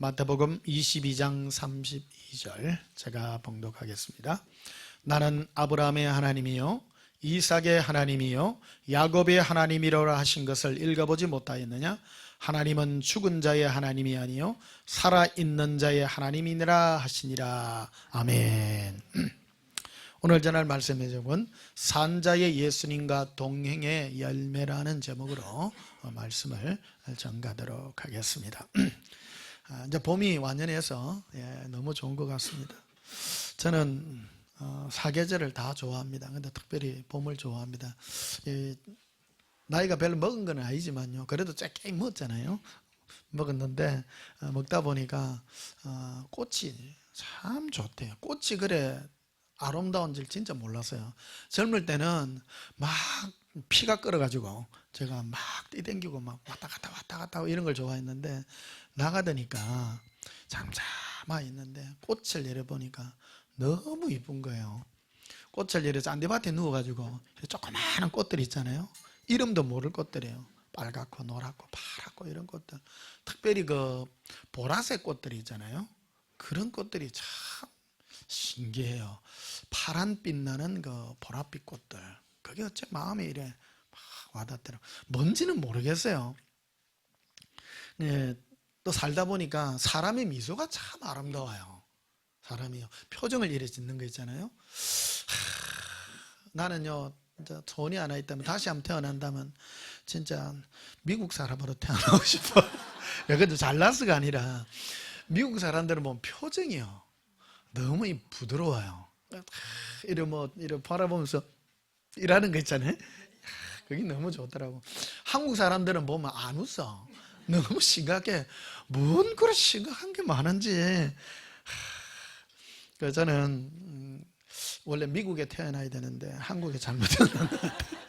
마태복음 22장 32절 제가 봉독하겠습니다. 나는 아브라함의 하나님이요 이삭의 하나님이요 야곱의 하나님이로라 하신 것을 읽어보지 못하였느냐? 하나님은 죽은 자의 하나님이 아니요 살아있는 자의 하나님이니라 하시니라. 아멘. 오늘 전할 말씀의 제목은 산자의 예수님과 동행의 열매라는 제목으로 말씀을 전가하도록 하겠습니다. 이제 봄이 완연해서 너무 좋은 것 같습니다. 저는 사계절을 다 좋아합니다. 근데 특별히 봄을 좋아합니다. 나이가 별로 먹은 건 아니지만요. 그래도 조금 먹었잖아요. 먹었는데 먹다 보니까 꽃이 참 좋대요. 꽃이 그래 아름다운 줄 진짜 몰랐어요. 젊을 때는 막 피가 끓어가지고 제가 막 뛰댕기고 막 왔다 갔다 이런 걸 좋아했는데 나가더니까 잠잠하 있는데 꽃을 내려보니까 너무 이쁜 거예요. 꽃을 내려 잔디밭에 누워가지고 조그마한 꽃들 있잖아요. 이름도 모를 꽃들이에요. 빨갛고 노랗고 파랗고 이런 꽃들. 특별히 그 보라색 꽃들이 있잖아요. 그런 꽃들이 참 신기해요. 파란 빛 나는 그 보랏빛 꽃들. 그게 어째 마음에 이래 막 와닿더라고요. 뭔지는 모르겠어요. 또 살다 보니까 사람의 미소가 참 아름다워요. 사람이요. 표정을 이래 짓는 거 있잖아요. 나는요, 진짜 소원이 하나 있다면 다시 한번 태어난다면 진짜 미국 사람으로 태어나고 싶어. 그래도 잘났어가 아니라 미국 사람들은 보면 표정이요. 너무 부드러워요. 이래 이래 바라보면서 일하는 거 있잖아요. 그게 너무 좋더라고. 한국 사람들은 보면 안 웃어. 너무 심각해. 뭔 그런 심각한 게 많은지. 그래서 저는 원래 미국에 태어나야 되는데 한국에 잘못 태어난 것 같아요.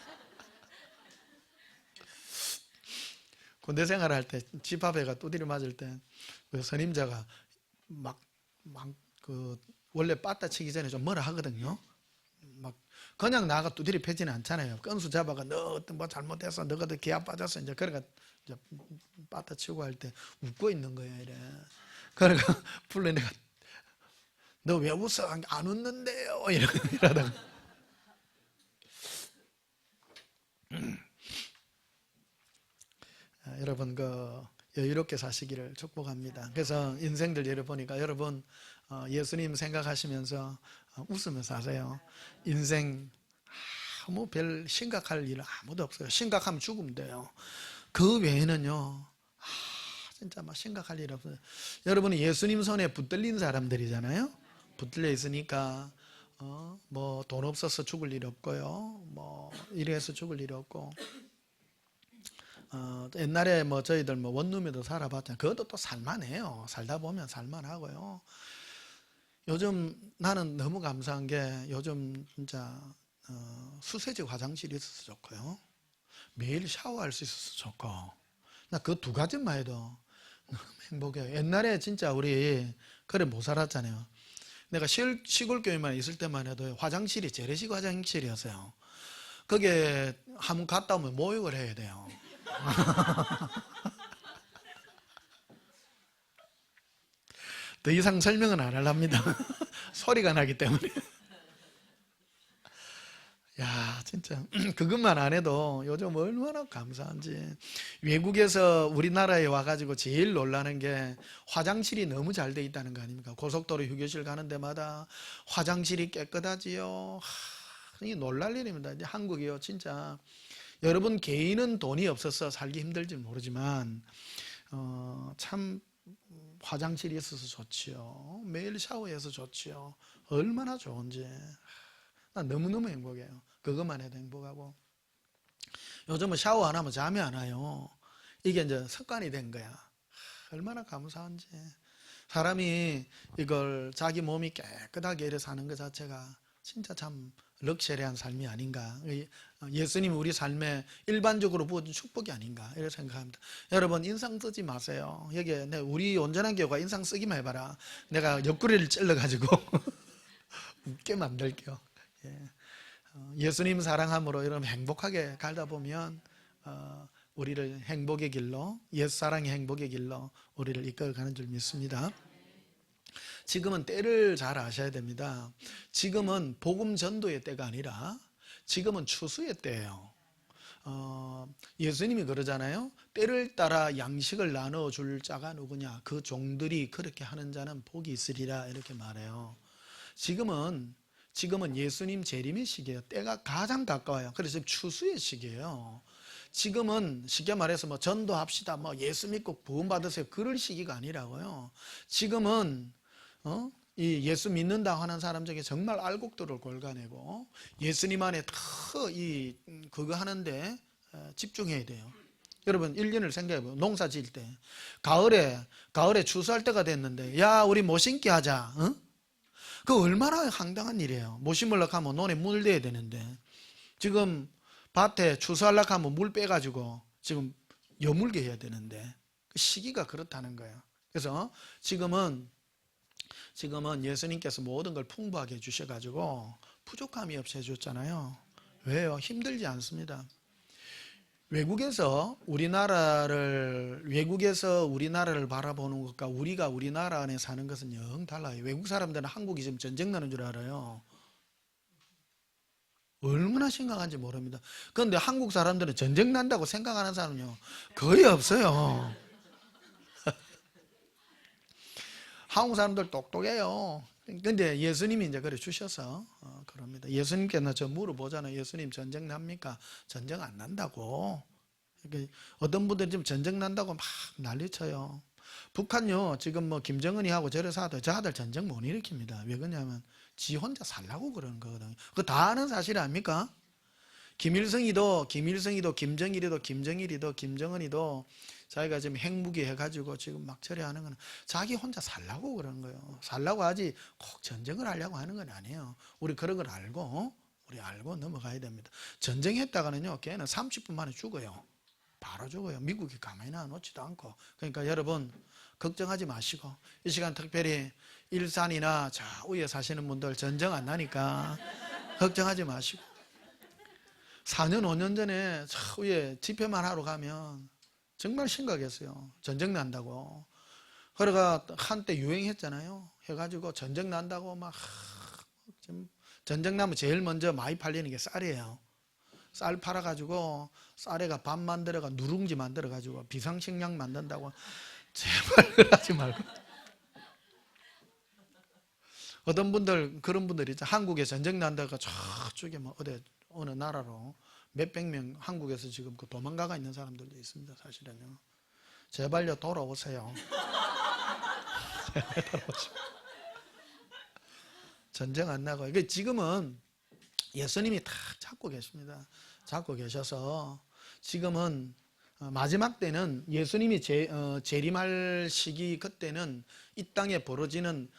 군대 생활할 때 집 앞에가 두드려 맞을 때 그 선임자가 원래 빠따 치기 전에 좀 뭐라 하거든요. 막 그냥 나가 두드려 패지는 않잖아요. 건수 잡아가 너 어떤 뭐 잘못해서 너가 더 기아 빠졌어 이제 그래가 이제 빠따 치고 할 때 웃고 있는 거예요. 이래. 그러니까 불러 내가 너 왜 웃어? 안 웃는데요. 이러다가 여러분 여유롭게 사시기를 축복합니다. 그래서 인생들 열어보니까 여러분 예수님 생각하시면서 웃으면서 사세요. 인생 아무 별 심각할 일 아무도 없어요. 심각하면 죽으면 돼요. 그 외에는요 진짜 막 심각할 일 없어요. 여러분이 예수님 손에 붙들린 사람들이잖아요. 붙들려 있으니까 뭐 돈 없어서 죽을 일 없고요. 뭐 이래서 죽을 일 없고 옛날에 뭐 저희들 뭐 원룸에도 살아봤잖아요. 그것도 또 살만해요. 살다 보면 살만하고요. 요즘 나는 너무 감사한 게 요즘 진짜 수세지 화장실이 있어서 좋고요. 매일 샤워할 수 있어서 좋고 나 그 두 가지만 해도 너무 행복해요. 옛날에 진짜 우리 그래 못 살았잖아요. 내가 시골 교회만 있을 때만 해도 화장실이 재래식 화장실이었어요. 거기에 한번 갔다 오면 목욕을 해야 돼요. 더 이상 설명은 안 하랍니다. 소리가 나기 때문에. 야, 진짜 그것만 안 해도 요즘 얼마나 감사한지. 외국에서 우리나라에 와가지고 제일 놀라는 게 화장실이 너무 잘 돼 있다는 거 아닙니까? 고속도로 휴게실 가는 데마다 화장실이 깨끗하지요. 이게 놀랄 일입니다. 이제 한국이요, 진짜. 여러분 개인은 돈이 없어서 살기 힘들지 모르지만 참 화장실이 있어서 좋지요. 매일 샤워해서 좋지요. 얼마나 좋은지. 난 너무너무 행복해요. 그것만 해도 행복하고. 요즘은 샤워 안 하면 잠이 안 와요. 이게 이제 습관이 된 거야. 얼마나 감사한지. 사람이 이걸 자기 몸이 깨끗하게 이래 사는 것 자체가 진짜 참 럭셔리한 삶이 아닌가. 예수님 우리 삶에 일반적으로 부어준 축복이 아닌가 이렇게 생각합니다. 여러분 인상 쓰지 마세요. 여기에 우리 온전한 교회가 인상 쓰기만 해봐라. 내가 옆구리를 찔러가지고 웃게 만들게요. 예수님 사랑함으로 여러분 행복하게 갈다 보면 우리를 행복의 길로, 옛사랑의 행복의 길로 우리를 이끌어가는 줄 믿습니다. 지금은 때를 잘 아셔야 됩니다. 지금은 복음 전도의 때가 아니라 지금은 추수의 때예요. 예수님이 그러잖아요. 때를 따라 양식을 나눠줄 자가 누구냐? 그 종들이 그렇게 하는 자는 복이 있으리라 이렇게 말해요. 지금은 예수님 재림의 시기예요. 때가 가장 가까워요. 그래서 추수의 시기예요. 지금은 쉽게 말해서 뭐 전도합시다, 뭐 예수 믿고 구원 받으세요, 그럴 시기가 아니라고요. 지금은 이 예수 믿는다 하는 사람 중에 정말 알곡들을 골라내고 예수님 안에 그거 하는데 집중해야 돼요. 여러분 1년을 생각해보세요. 농사 지을 때 가을에 추수할 때가 됐는데 야 우리 못 심기 하자. 그 얼마나 황당한 일이에요. 못 심으려고 하면 논에 물 대야 되는데 지금 밭에 추수하려고 하면 물 빼가지고 지금 여물게 해야 되는데 그 시기가 그렇다는 거예요. 그래서 지금은 예수님께서 모든 걸 풍부하게 해주셔가지고 부족함이 없이 해줬잖아요. 왜요? 힘들지 않습니다. 외국에서 우리나라를 바라보는 것과 우리가 우리나라 안에 사는 것은 영 달라요. 외국 사람들은 한국이 지금 전쟁 나는 줄 알아요. 얼마나 심각한지 모릅니다. 그런데 한국 사람들은 전쟁 난다고 생각하는 사람은요 거의 없어요. 한국 사람들 똑똑해요. 근데 예수님이 이제 그래 주셔서 그럽니다. 예수님께서 저 물어보잖아요. 예수님 전쟁 납니까? 전쟁 안 난다고. 어떤 분들은 지금 전쟁 난다고 막 난리쳐요. 북한요 지금 뭐 김정은이 하고 저래서 하도 저 아들 전쟁 못 일으킵니다. 왜 그러냐면 지 혼자 살라고 그러는 거거든요. 그거 다 아는 사실 아닙니까? 김일성이도 김정일이도 김정은이도 자기가 지금 핵무기 해가지고 지금 막 처리하는 거는 자기 혼자 살라고 그러는 거예요. 살라고 하지 꼭 전쟁을 하려고 하는 건 아니에요. 우리 그런 걸 알고 넘어가야 됩니다. 전쟁했다가는요 걔는 30분 만에 죽어요. 바로 죽어요. 미국이 가만히 놔놓지도 않고. 그러니까 여러분 걱정하지 마시고 이 시간 특별히 일산이나 좌우에 사시는 분들 전쟁 안 나니까 걱정하지 마시고 4년 5년 전에 좌우에 집회만 하러 가면 정말 심각했어요. 전쟁 난다고. 그래가 한때 유행했잖아요. 해가지고 전쟁 난다고 막 전쟁 나면 제일 먼저 많이 팔리는 게 쌀이에요. 쌀 팔아가지고 쌀에가 밥 만들어가 누룽지 만들어가지고 비상식량 만든다고. 제발 그러지 말고. 어떤 분들 그런 분들 있죠. 한국에 전쟁 난다가 저쪽에 뭐 어느 나라로 몇백 명 한국에서 지금 그 도망가가 있는 사람들도 있습니다. 사실은요. 제발요 돌아오세요. 제발 돌아오세요. 전쟁 안 나고. 이게 지금은 예수님이 다 잡고 계십니다. 잡고 계셔서 지금은 마지막 때는 예수님이 재림할 시기 그때는 이 땅에 벌어지는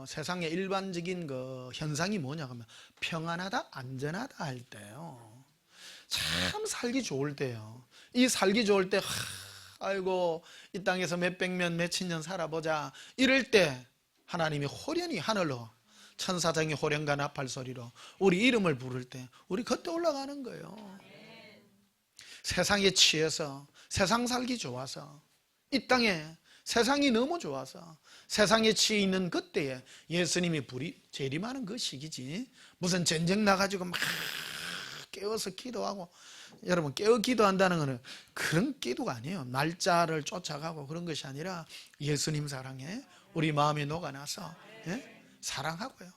세상의 일반적인 그 현상이 뭐냐 하면 평안하다 안전하다 할 때요. 참 살기 좋을 때요. 이 살기 좋을 때 아이고 이 땅에서 몇백 년 몇천 년 살아보자 이럴 때 하나님이 호련히 하늘로 천사장이 호련과 나팔 소리로 우리 이름을 부를 때 우리 그때 올라가는 거예요. 세상에 취해서 세상 살기 좋아서 이 땅에 세상이 너무 좋아서 세상에 취해 있는 그때에 예수님이 재림하는 그 시기지 무슨 전쟁 나가지고 막 깨워서 기도하고 여러분 깨워 기도한다는 것은 그런 기도가 아니에요. 날짜를 쫓아가고 그런 것이 아니라 예수님 사랑에 우리 마음이 녹아나서 사랑하고요.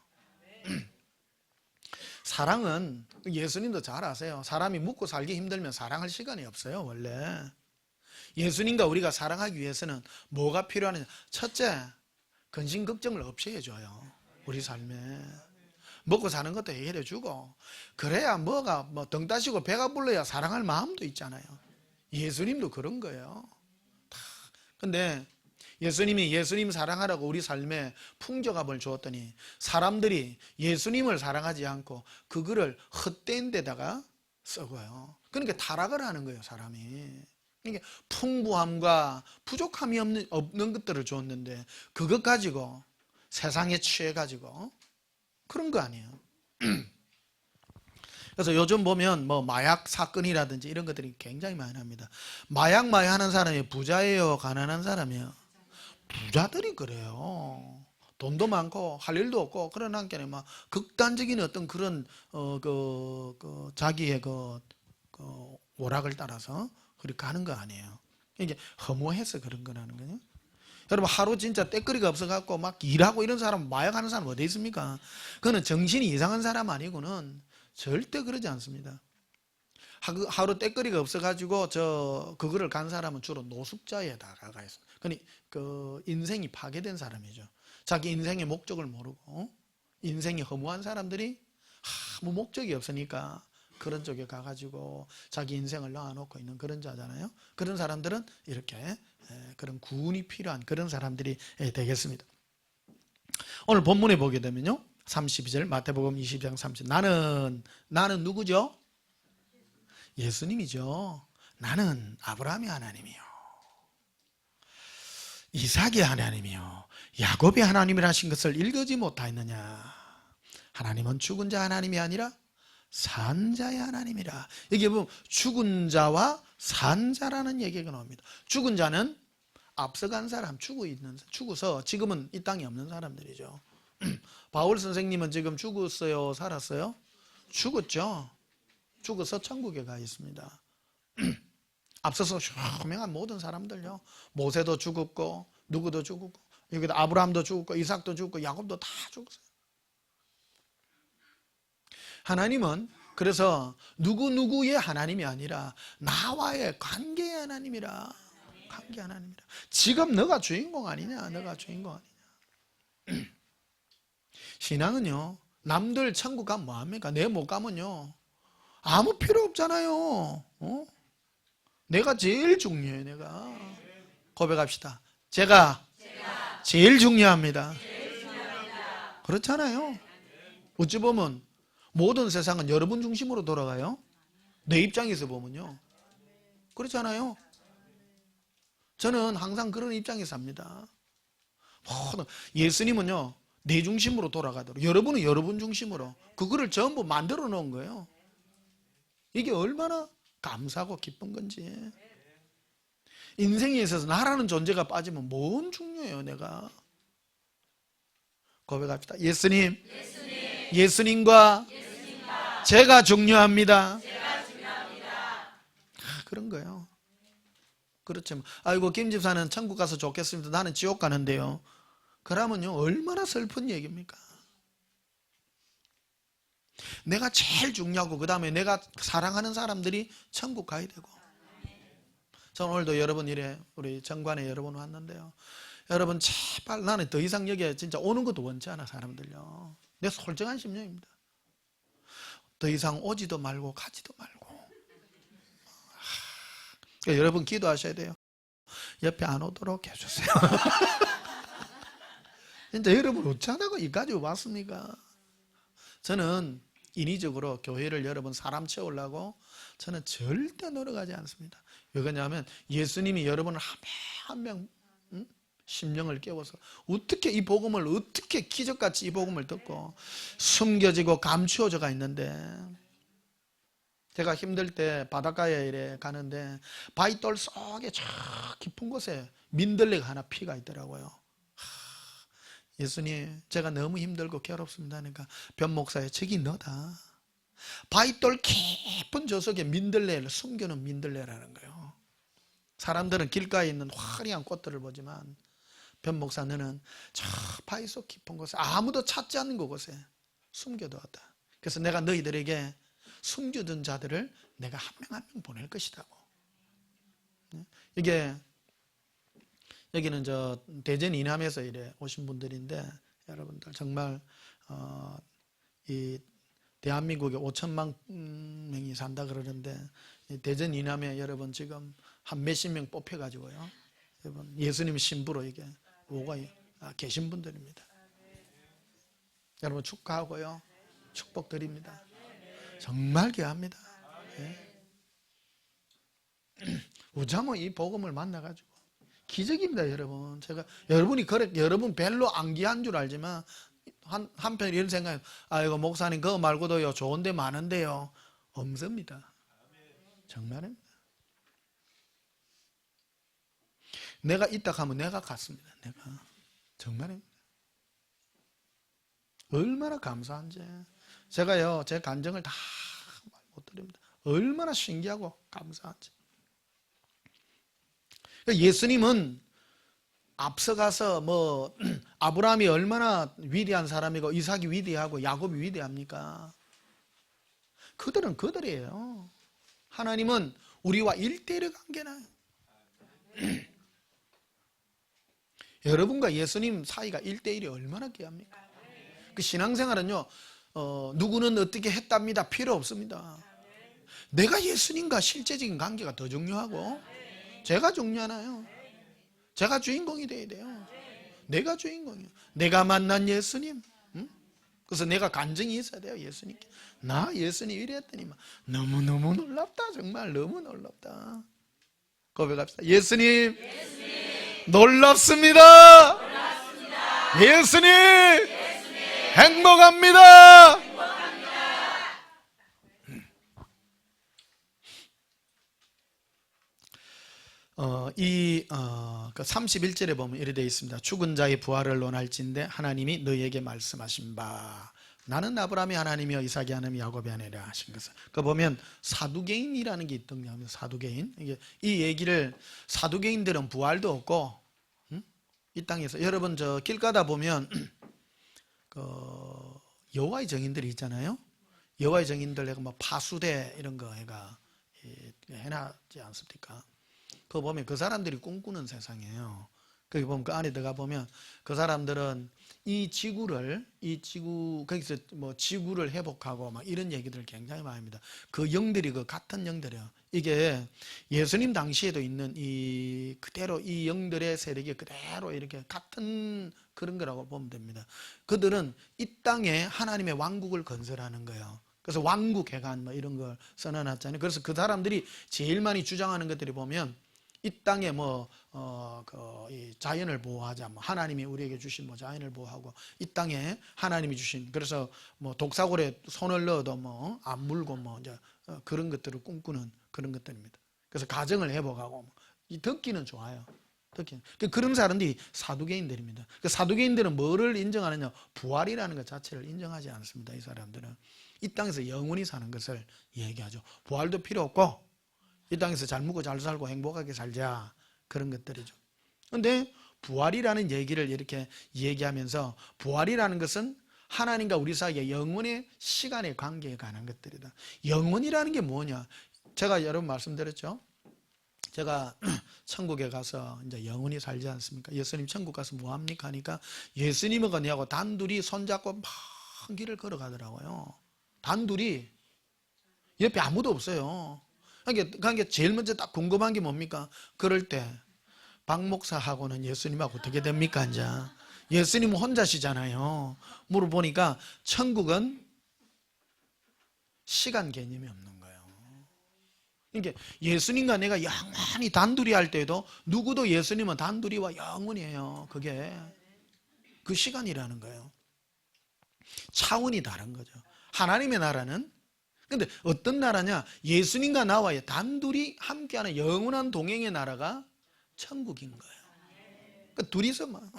사랑은 예수님도 잘 아세요. 사람이 묵고 살기 힘들면 사랑할 시간이 없어요. 원래 예수님과 우리가 사랑하기 위해서는 뭐가 필요하느냐. 첫째, 근심 걱정을 없이 해줘요. 우리 삶에 먹고 사는 것도 해결해주고 그래야 뭐가 등 따시고 배가 불러야 사랑할 마음도 있잖아요. 예수님도 그런 거예요. 근데 예수님이 예수님 사랑하라고 우리 삶에 풍족함을 주었더니 사람들이 예수님을 사랑하지 않고 그거를 헛된 데다가 썩어요. 그러니까 타락을 하는 거예요, 사람이. 그러니까 풍부함과 부족함이 없는 것들을 줬는데 그것 가지고 세상에 취해 가지고 그런 거 아니에요. 그래서 요즘 보면 뭐 마약 사건이라든지 이런 것들이 굉장히 많이 납니다. 마약 많이 하는 사람이 부자예요, 가난한 사람이에요? 부자들이 그래요. 돈도 많고 할 일도 없고 그러나니까 막 극단적인 어떤 그런 자기의 오락을 따라서 그렇게 가는 거 아니에요. 이게 허무해서 그런 거라는 거예요. 여러분 하루 진짜 때거리가 없어갖고 막 일하고 이런 사람, 마약하는 사람 어디 있습니까? 그거는 정신이 이상한 사람 아니고는 절대 그러지 않습니다. 하루 때거리가 없어가지고 그거를 간 사람은 주로 노숙자에다가 가 있어요. 그 인생이 파괴된 사람이죠. 자기 인생의 목적을 모르고 인생이 허무한 사람들이 아무 목적이 없으니까 그런 쪽에 가가지고 자기 인생을 놔놓고 있는 그런 자잖아요. 그런 사람들은 이렇게 그런 구원이 필요한 그런 사람들이 되겠습니다. 오늘 본문에 보게 되면요, 32절 마태복음 22장 30절 나는 누구죠? 예수님이죠. 나는 아브라함의 하나님이요, 이삭의 하나님이요, 야곱의 하나님이라신 것을 읽지 못하였느냐? 하나님은 죽은 자 하나님이 아니라 산 자의 하나님이라. 여기 보면 죽은 자와 산 자라는 얘기가 나옵니다. 죽은 자는 앞서간 사람, 죽어서 지금은 이 땅에 없는 사람들이죠. 바울 선생님은 지금 죽었어요, 살았어요? 죽었죠. 죽어서 천국에 가 있습니다. 앞서서 유명한 모든 사람들요, 모세도 죽었고 누구도 죽었고 여기다 아브라함도 죽었고 이삭도 죽었고 야곱도 다 죽었어요. 하나님은 그래서 누구누구의 하나님이 아니라 나와의 관계의 하나님이라. 관계 하나님이라. 지금 너가 주인공 아니냐, 너가 주인공 아니냐. 신앙은요, 남들 천국 가면 뭐합니까? 내 못 가면요 아무 필요 없잖아요. 내가 제일 중요해요. 내가 고백합시다. 제가 제일 중요합니다. 그렇잖아요. 어찌 보면 모든 세상은 여러분 중심으로 돌아가요. 내 입장에서 보면요, 그렇잖아요. 저는 항상 그런 입장에서 삽니다. 예수님은요 내 중심으로 돌아가도록, 여러분은 여러분 중심으로 그거를 전부 만들어 놓은 거예요. 이게 얼마나 감사하고 기쁜 건지. 인생에 있어서 나라는 존재가 빠지면 뭔 중요해요. 내가 고백합시다. 예수님과 제가 중요합니다. 그런 거예요. 그렇죠. 아이고 김 집사는 천국 가서 좋겠습니다, 나는 지옥 가는데요. 그러면요 얼마나 슬픈 얘기입니까? 내가 제일 중요하고 그 다음에 내가 사랑하는 사람들이 천국 가야 되고. 저는 오늘도 여러분 이래 우리 정관에 여러분 왔는데요, 여러분 제발, 나는 더 이상 여기에 진짜 오는 것도 원치 않아. 사람들요, 내 솔직한 심령입니다. 더 이상 오지도 말고 가지도 말고. 그러니까 여러분 기도하셔야 돼요. 옆에 안 오도록 해주세요. 진짜 여러분 어쩌다가 이까지 왔습니까? 저는 인위적으로 교회를 여러분 사람 채우려고 저는 절대 노력하지 않습니다. 왜 그러냐면 예수님이 여러분을 한 명 심령을 깨워서 어떻게 이 복음을, 어떻게 기적같이 이 복음을 듣고 숨겨지고 감추어져가 있는데, 제가 힘들 때 바닷가에 이래 가는데 바위돌 속에 저 깊은 곳에 민들레가 하나 피가 있더라고요. 예수님 제가 너무 힘들고 괴롭습니다 하니까 변 목사에 저기 너다. 바위돌 깊은 저 속에 민들레를 숨겨놓은 민들레라는 거예요. 사람들은 길가에 있는 화려한 꽃들을 보지만 변 목사 너는 저 바위 속 깊은 곳에 아무도 찾지 않는 그곳에 숨겨두었다. 그래서 내가 너희들에게 숨겨둔 자들을 내가 한 명 한 명 보낼 것이라고. 이게 여기는 저 대전 이남에서 이래 오신 분들인데, 여러분들 정말 이 대한민국에 5천만 명이 산다 그러는데 대전 이남에 여러분 지금 한 몇십 명 뽑혀가지고요, 여러분 예수님 신부로 이게 오가 계신 분들입니다. 여러분 축하하고요, 축복 드립니다. 정말 귀합니다. 우자모 이 복음을 만나가지고 기적입니다. 여러분 제가 여러분이 그래, 여러분 별로 안 귀한 줄 알지만 한편 이런 생각이, 아이고 목사님 그거 말고도요 좋은 데 많은데요. 없습니다. 정말입니다. 내가 있다 하면 내가 갔습니다. 내가 정말입니다. 얼마나 감사한지. 제가요, 제 감정을 다 못 드립니다. 얼마나 신기하고 감사한지. 예수님은 앞서가서 뭐 아브라함이 얼마나 위대한 사람이고 이삭이 위대하고 야곱이 위대합니까? 그들은 그들이에요. 하나님은 우리와 1대1의 관계나요. 여러분과 예수님 사이가 1대1이 얼마나 귀합니까? 그 신앙생활은요, 누구는 어떻게 했답니다 필요 없습니다. 내가 예수님과 실제적인 관계가 더 중요하고, 제가 중요하나요? 제가 주인공이 돼야 돼요. 내가 주인공이에요. 내가 만난 예수님. 그래서 내가 간증이 있어야 돼요. 예수님께 나 예수님 이랬더니 너무너무 놀랍다. 정말 너무 놀랍다. 고백합시다. 예수님, 놀랍습니다. 예수님, 행복합니다. 그 31절에 보면 이렇게 되어 있습니다. 죽은 자의 부활을 논할진대 하나님이 너희에게 말씀하신 바 나는 아브라함의 하나님이여 이삭의 하나님 야곱의 하나님이라 하신 것을. 그 보면 사두개인이라는 게 있던가. 사두개인. 이 얘기를, 사두개인들은 부활도 없고 이 땅에서, 여러분 저 길 가다 보면 그 여호와의 증인들이 있잖아요. 여호와의 증인들 내가 뭐 파수대 이런 거 해놨지 않습니까? 그거 보면 그 사람들이 꿈꾸는 세상이에요. 거기 보면 그 안에 들어가 보면 그 사람들은 거기서 뭐 지구를 회복하고 막 이런 얘기들을 굉장히 많이 합니다. 그 영들이 그 같은 영들이에요. 이게 예수님 당시에도 있는 그대로 이 영들의 세력이 그대로 이렇게 같은 그런 거라고 보면 됩니다. 그들은 이 땅에 하나님의 왕국을 건설하는 거예요. 그래서 왕국 개간 뭐 이런 걸 써놔놨잖아요. 그래서 그 사람들이 제일 많이 주장하는 것들이 보면 이 땅에 이 자연을 보호하자. 하나님이 우리에게 주신 자연을 보호하고 이 땅에 하나님이 주신, 그래서 독사골에 손을 넣어도 안 물고 이제 그런 것들을 꿈꾸는 그런 것들입니다. 그래서 가정을 회복하고 이 듣기는 좋아요. 듣기는. 그런 사람들이 사두개인들입니다. 그 사두개인들은 뭐를 인정하느냐? 부활이라는 것 자체를 인정하지 않습니다. 이 사람들은 이 땅에서 영원히 사는 것을 얘기하죠. 부활도 필요 없고 이 땅에서 잘 먹고 잘 살고 행복하게 살자, 그런 것들이죠. 그런데 부활이라는 얘기를 이렇게 얘기하면서, 부활이라는 것은 하나님과 우리 사이의 영원의 시간의 관계에 관한 것들이다. 영원이라는 게 뭐냐? 제가 여러분 말씀드렸죠. 제가 천국에 가서 이제 영원히 살지 않습니까? 예수님 천국 가서 뭐 합니까? 하니까 예수님하고 내하고 단둘이 손잡고 막 길을 걸어가더라고요. 단둘이. 옆에 아무도 없어요. 그러니까 제일 먼저 딱 궁금한 게 뭡니까? 그럴 때 박 목사하고는 예수님하고 어떻게 됩니까? 이제 예수님은 혼자시잖아요. 물어보니까 천국은 시간 개념이 없는 거예요. 그러니까 예수님과 내가 영원히 단둘이 할 때도 누구도 예수님은 단둘이와 영원이에요. 그게 그 시간이라는 거예요. 차원이 다른 거죠. 하나님의 나라는, 근데 어떤 나라냐? 예수님과 나와의 단둘이 함께하는 영원한 동행의 나라가 천국인 거예요. 그러니까 둘이서 막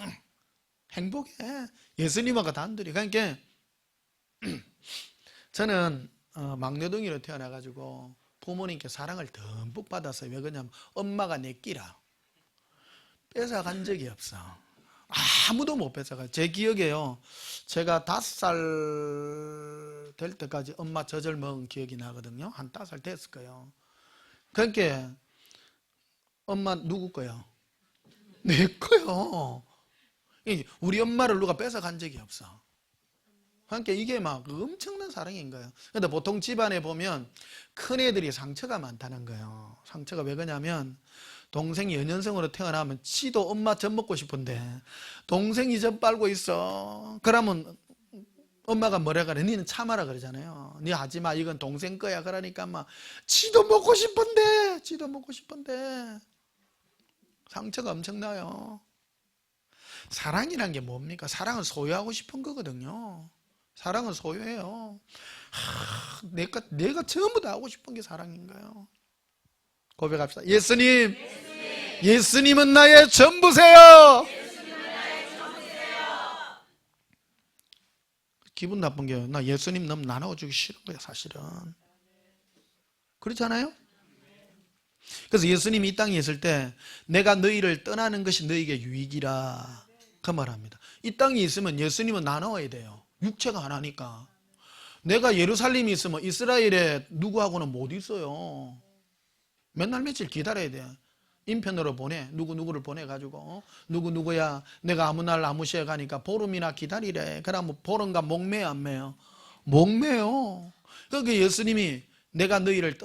행복해. 예수님하고 단둘이. 그러니까 저는 막내동이로 태어나가지고 부모님께 사랑을 듬뿍 받았어요. 왜 그러냐면 엄마가 내 끼라. 뺏어간 적이 없어. 아무도 못 뺏어가. 제 기억에요. 제가 5살 될 때까지 엄마 젖을 먹은 기억이 나거든요. 한 5살 됐을 거예요. 그러니까 엄마 누구 거요? 내 거요. 우리 엄마를 누가 뺏어간 적이 없어. 그러니까 이게 막 엄청난 사랑인 거예요. 근데 보통 집안에 보면 큰애들이 상처가 많다는 거예요. 상처가 왜 그러냐면 동생이 연년생으로 태어나면 지도 엄마 젖 먹고 싶은데 동생이 젖 빨고 있어. 그러면 엄마가 뭐라 그래? 니는 참아라 그러잖아요. 니 하지마, 이건 동생 거야. 그러니까 막 지도 먹고 싶은데 상처가 엄청나요. 사랑이란 게 뭡니까? 사랑은 소유하고 싶은 거거든요. 사랑은 소유해요. 내가 전부 다 하고 싶은 게 사랑인 거예요. 고백합시다. 예수님, 예수님은 나의 전부세요. 기분 나쁜 게 나 예수님 너무 나눠주기 싫은 거야 사실은. 그렇잖아요? 그래서 예수님이 이 땅에 있을 때 내가 너희를 떠나는 것이 너희에게 유익이라 그 말합니다. 이 땅에 있으면 예수님은 나눠야 돼요. 육체가 하나니까. 내가 예루살렘에 있으면 이스라엘에 누구하고는 못 있어요. 맨날 며칠 기다려야 돼. 인편으로 보내. 누구를 보내가지고 누구야 내가 아무 날 아무 시에 가니까 보름이나 기다리래. 그러면 보름과 목매요 안 매요? 목매요. 그러니까 예수님이 내가 너희를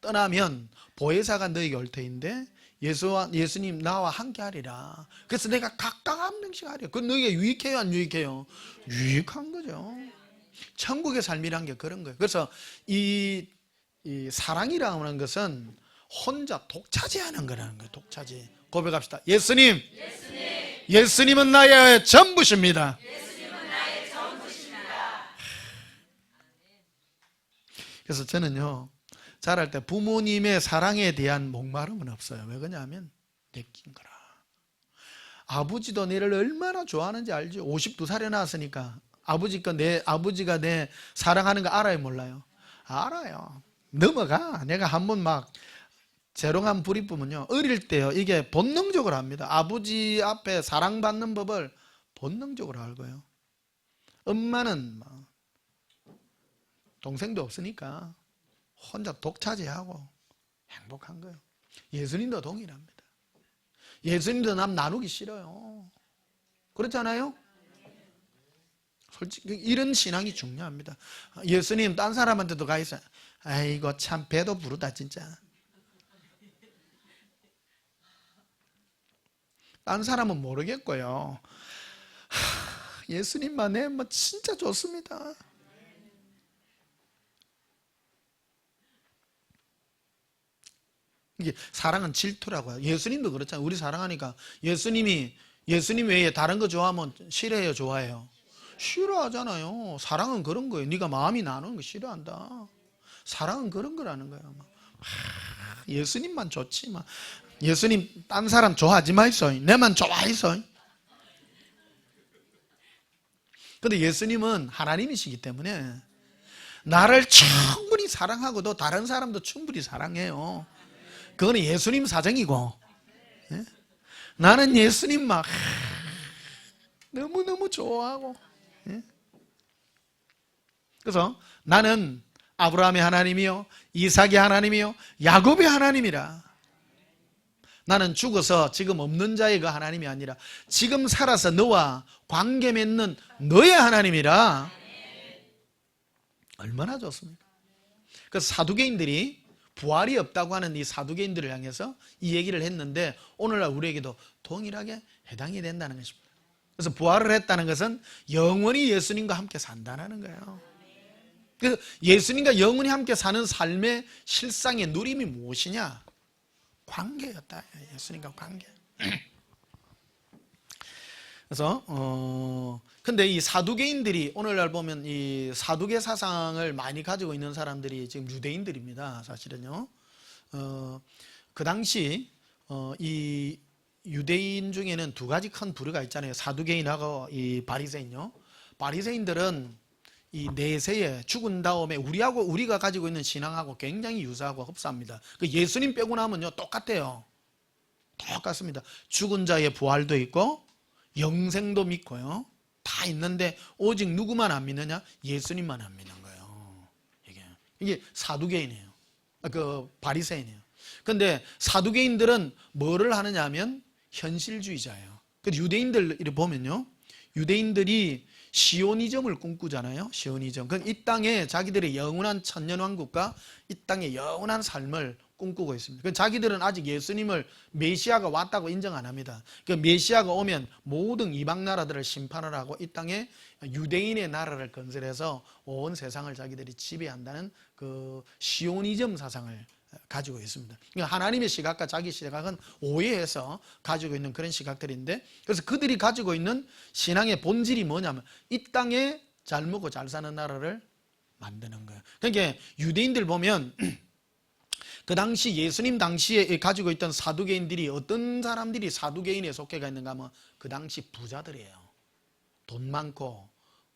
떠나면 보혜사가 너희에게 올 터인데 예수님 나와 함께 하리라. 그래서 내가 각각 한 명씩 하리라. 그 너희가 유익해요 안 유익해요? 유익한 거죠. 천국의 삶이란 게 그런 거예요. 그래서 이 사랑이라는 것은 혼자 독차지하는 거라는 거예요. 독차지. 고백합시다. 예수님은 나의 전부십니다. 그래서 저는요 자랄 때 부모님의 사랑에 대한 목마름은 없어요. 왜 그러냐면 내낀 거라. 아버지도 내를 얼마나 좋아하는지 알죠. 52살에 낳았으니까 아버지가 내 사랑하는 거 알아요 몰라요? 알아요. 넘어가. 내가 한번 막 재롱한 불이 뿜으면요 어릴 때요 이게 본능적으로 합니다. 아버지 앞에 사랑받는 법을 본능적으로 알고요. 엄마는 동생도 없으니까 혼자 독차지하고 행복한 거예요. 예수님도 동일합니다. 예수님도 남 나누기 싫어요. 그렇잖아요? 솔직히 이런 신앙이 중요합니다. 예수님 딴 사람한테도 가 있어요. 아이고 참 배도 부르다 진짜. 딴 사람은 모르겠고요. 예수님만 내 진짜 좋습니다. 이게 사랑은 질투라고요. 예수님도 그렇잖아요. 우리 사랑하니까 예수님 외에 다른 거 좋아하면 싫어해요, 좋아해요? 싫어하잖아요. 사랑은 그런 거예요. 네가 마음이 나누는 거 싫어한다. 사랑은 그런 거라는 거예요. 예수님만 좋지 예수님 딴 사람 좋아하지 마이소. 내만 좋아해서. 근데 예수님은 하나님이시기 때문에 나를 충분히 사랑하고도 다른 사람도 충분히 사랑해요. 그거는 예수님 사정이고, 예? 나는 예수님 너무너무 좋아하고, 예? 그래서 나는 아브라함의 하나님이요 이삭의 하나님이요 야곱의 하나님이라. 나는 죽어서 지금 없는 자의 그 하나님이 아니라 지금 살아서 너와 관계 맺는 너의 하나님이라. 얼마나 좋습니까? 그래서 사두개인들이 부활이 없다고 하는 이 사두개인들을 향해서 이 얘기를 했는데 오늘날 우리에게도 동일하게 해당이 된다는 것입니다. 그래서 부활을 했다는 것은 영원히 예수님과 함께 산다는 거예요. 그래서 예수님과 영원히 함께 사는 삶의 실상의 누림이 무엇이냐? 관계였다. 예수님과 관계. 그래서 근데 이 사두개인들이 오늘날 보면 이 사두개 사상을 많이 가지고 있는 사람들이 지금 유대인들입니다. 사실은요. 그 당시 이 유대인 중에는 두 가지 큰 부류가 있잖아요. 사두개인하고 이 바리새인요. 바리새인들은 이 내세에 죽은 다음에 우리가 가지고 있는 신앙하고 굉장히 유사하고 흡사합니다. 그 예수님 빼고 나면요 똑같아요. 똑같습니다. 죽은 자의 부활도 있고 영생도 믿고요. 다 있는데 오직 누구만 안 믿느냐? 예수님만 안 믿는 거예요. 이게 사두개인이에요. 그 바리새인이에요. 근데 사두개인들은 뭐를 하느냐 하면 현실주의자예요. 근데 유대인들 보면요. 유대인들이 시오니즘을 꿈꾸잖아요. 시오니즘. 그럼 이 땅에 자기들의 영원한 천년왕국과 이 땅의 영원한 삶을 꿈꾸고 있습니다. 그럼 자기들은 아직 예수님을 메시아가 왔다고 인정 안 합니다. 그 메시아가 오면 모든 이방 나라들을 심판을 하고 이 땅에 유대인의 나라를 건설해서 온 세상을 자기들이 지배한다는 그 시오니즘 사상을 가지고 있습니다. 그러니까 하나님의 시각과 자기 시각은 오해해서 가지고 있는 그런 시각들인데, 그래서 그들이 가지고 있는 신앙의 본질이 뭐냐면 이 땅에 잘 먹고 잘 사는 나라를 만드는 거예요. 그러니까 유대인들 보면 그 당시 예수님 당시에 가지고 있던 사두개인들이 어떤 사람들이 사두개인에 속해가 있는가 하면 그 당시 부자들이에요. 돈 많고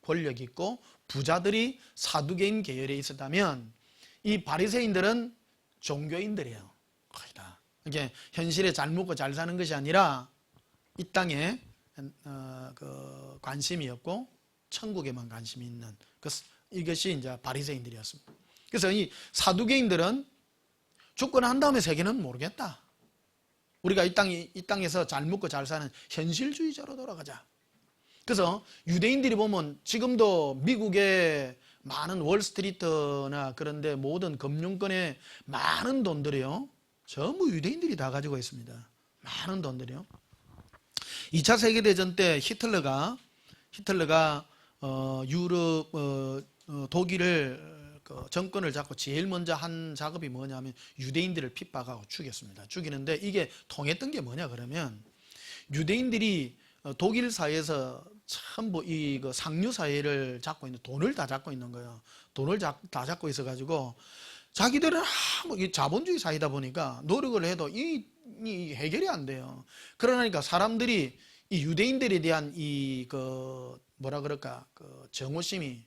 권력 있고 부자들이 사두개인 계열에 있었다면 이 바리새인들은 종교인들이에요. 거의 다. 이게 현실에 잘 먹고 잘 사는 것이 아니라 이 땅에 그 관심이 없고 천국에만 관심이 있는 이것이 이제 바리새인들이었습니다. 그래서 이 사두개인들은 죽고 난 다음에 세계는 모르겠다. 우리가 이 땅에서 잘 먹고 잘 사는 현실주의자로 돌아가자. 그래서 유대인들이 보면 지금도 미국의 많은 월스트리트나 그런데 모든 금융권의 많은 돈들이요, 전부 유대인들이 다 가지고 있습니다. 많은 돈들이요. 2차 세계대전 때 히틀러가 유럽 독일을 정권을 잡고 제일 먼저 한 작업이 뭐냐면 유대인들을 핍박하고 죽였습니다. 죽이는데 이게 통했던 게 뭐냐 그러면 유대인들이 독일 사회에서 전부 이 상류 사회를 잡고 있는, 돈을 다 잡고 있는 거예요. 돈을 다 잡고 있어 가지고 자기들은 자본주의 사회다 보니까 노력을 해도 이 해결이 안 돼요. 그러니까 사람들이 이 유대인들에 대한 뭐라 그럴까 정오심이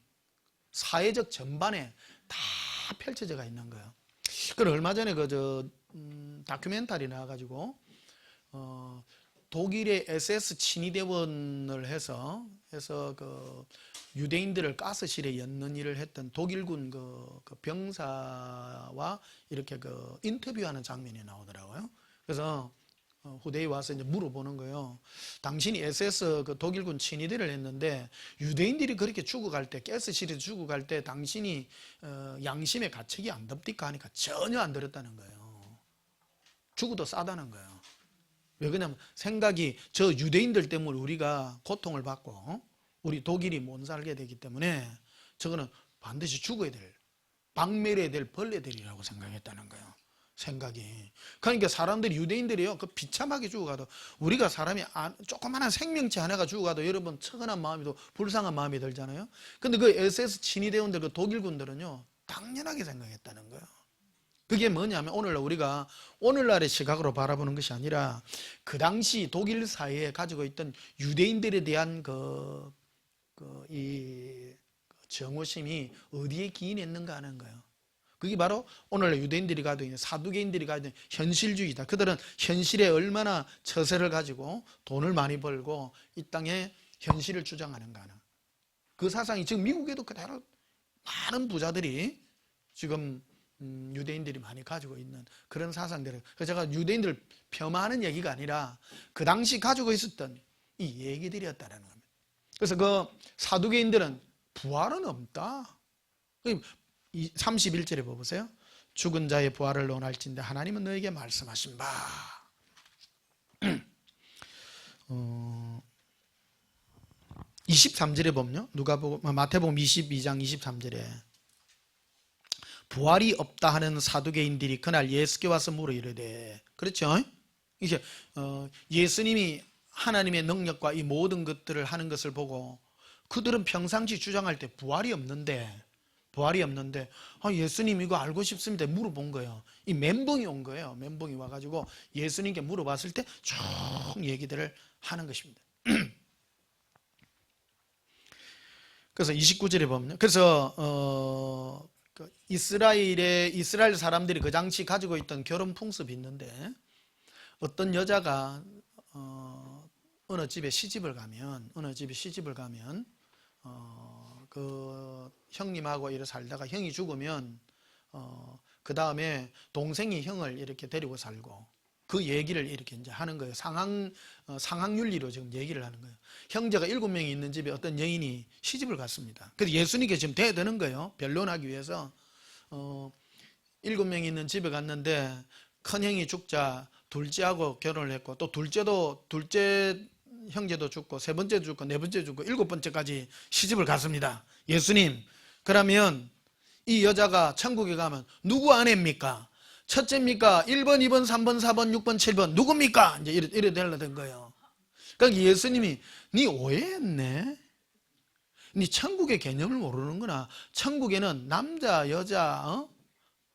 사회적 전반에 다 펼쳐져가 있는 거예요. 그리고 얼마 전에 다큐멘터리 나와가지고 독일의 SS 친위대원을 해서 그 유대인들을 가스실에 였는 일을 했던 독일군 그 병사와 이렇게 인터뷰하는 장면이 나오더라고요. 그래서 후대에 와서 이제 물어보는 거예요. 당신이 SS 독일군 친위대를 했는데 유대인들이 그렇게 죽어갈 때, 가스실에 죽어갈 때 당신이 양심의 가책이 안 듭니까? 하니까 전혀 안 들었다는 거예요. 죽어도 싸다는 거예요. 왜 그러냐면 생각이 저 유대인들 때문에 우리가 고통을 받고 우리 독일이 못 살게 되기 때문에 저거는 반드시 죽어야 될, 박멸해야 될 벌레들이라고 생각했다는 거예요. 생각이. 그러니까 사람들이, 유대인들이요, 비참하게 죽어가도, 우리가 사람이 조그마한 생명체 하나가 죽어가도 여러분 처근한 마음이도 불쌍한 마음이 들잖아요. 근데 그 SS 친위대원들, 그 독일군들은요 당연하게 생각했다는 거예요. 그게 뭐냐면 우리가 오늘날의 시각으로 바라보는 것이 아니라 그 당시 독일 사회에 가지고 있던 유대인들에 대한 이 정오심이 어디에 기인했는가 하는 거예요. 그게 바로 오늘날 유대인들이 가지고 있는, 사두개인들이 가지고 있는 현실주의다. 그들은 현실에 얼마나 처세를 가지고 돈을 많이 벌고 이 땅에 현실을 주장하는가 하는 그 사상이 지금 미국에도 그대로 많은 부자들이 지금 유대인들이 많이 가지고 있는 그런 사상들을, 그래서 제가 유대인들을 폄하하는 얘기가 아니라 그 당시 가지고 있었던 이 얘기들이었다는 겁니다. 그래서 그 사두개인들은 부활은 없다. 31절에 보세요. 죽은 자의 부활을 논할진대 하나님은 너에게 말씀하신 바. 23절에 보면요, 마태복음 22장 23절에 부활이 없다 하는 사두개인들이 그날 예수께 와서 물어 이르되, 그렇죠? 이제 예수님이 하나님의 능력과 이 모든 것들을 하는 것을 보고 그들은 평상시 주장할 때 부활이 없는데 예수님 이거 알고 싶습니다 물어본 거예요. 이 멘붕이 온 거예요. 멘붕이 와가지고 예수님께 물어봤을 때 쭉 얘기들을 하는 것입니다. 그래서 29절에 보면, 그래서 이스라엘 사람들이 그 당시 가지고 있던 결혼 풍습이 있는데, 어떤 여자가 어느 집에 시집을 가면 그 형님하고 이렇게 살다가 형이 죽으면 그 다음에 동생이 형을 이렇게 데리고 살고, 그 얘기를 이렇게 이제 하는 거예요. 상황윤리로 지금 얘기를 하는 거예요. 형제가 7명이 있는 집에 어떤 여인이 시집을 갔습니다. 그래서 예수님께 지금 대드는 거예요. 변론하기 위해서. 7명이 있는 집에 갔는데 큰 형이 죽자 둘째하고 결혼을 했고, 또 둘째 형제도 죽고, 세 번째도 죽고, 네 번째 죽고, 7번째까지 시집을 갔습니다. 예수님, 그러면 이 여자가 천국에 가면 누구 아내입니까? 첫째입니까? 1번, 2번, 3번, 4번, 6번, 7번 누굽니까? 이제 이래 되려던 거예요. 그러니까 예수님이 네 오해했네. 네 천국의 개념을 모르는구나. 천국에는 남자, 여자,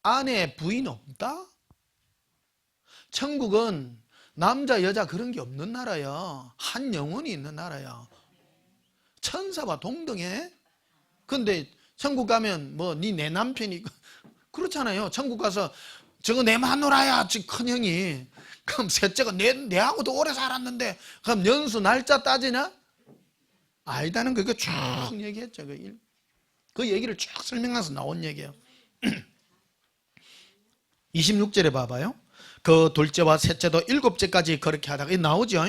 아내, 부인 없다? 천국은 남자, 여자 그런 게 없는 나라야. 한 영혼이 있는 나라야. 천사와 동등해? 근데 천국 가면 뭐 네 내 남편이 그렇잖아요. 천국 가서 저거 내 마누라야, 큰형이. 그럼 셋째가 내하고도 오래 살았는데 그럼 연수 날짜 따지나? 아니다는 거, 그거 쭉 얘기했죠. 그 얘기를 쭉 설명해서 나온 얘기예요. 26절에 봐봐요. 그 둘째와 셋째도 일곱째까지 그렇게 하다가 나오죠.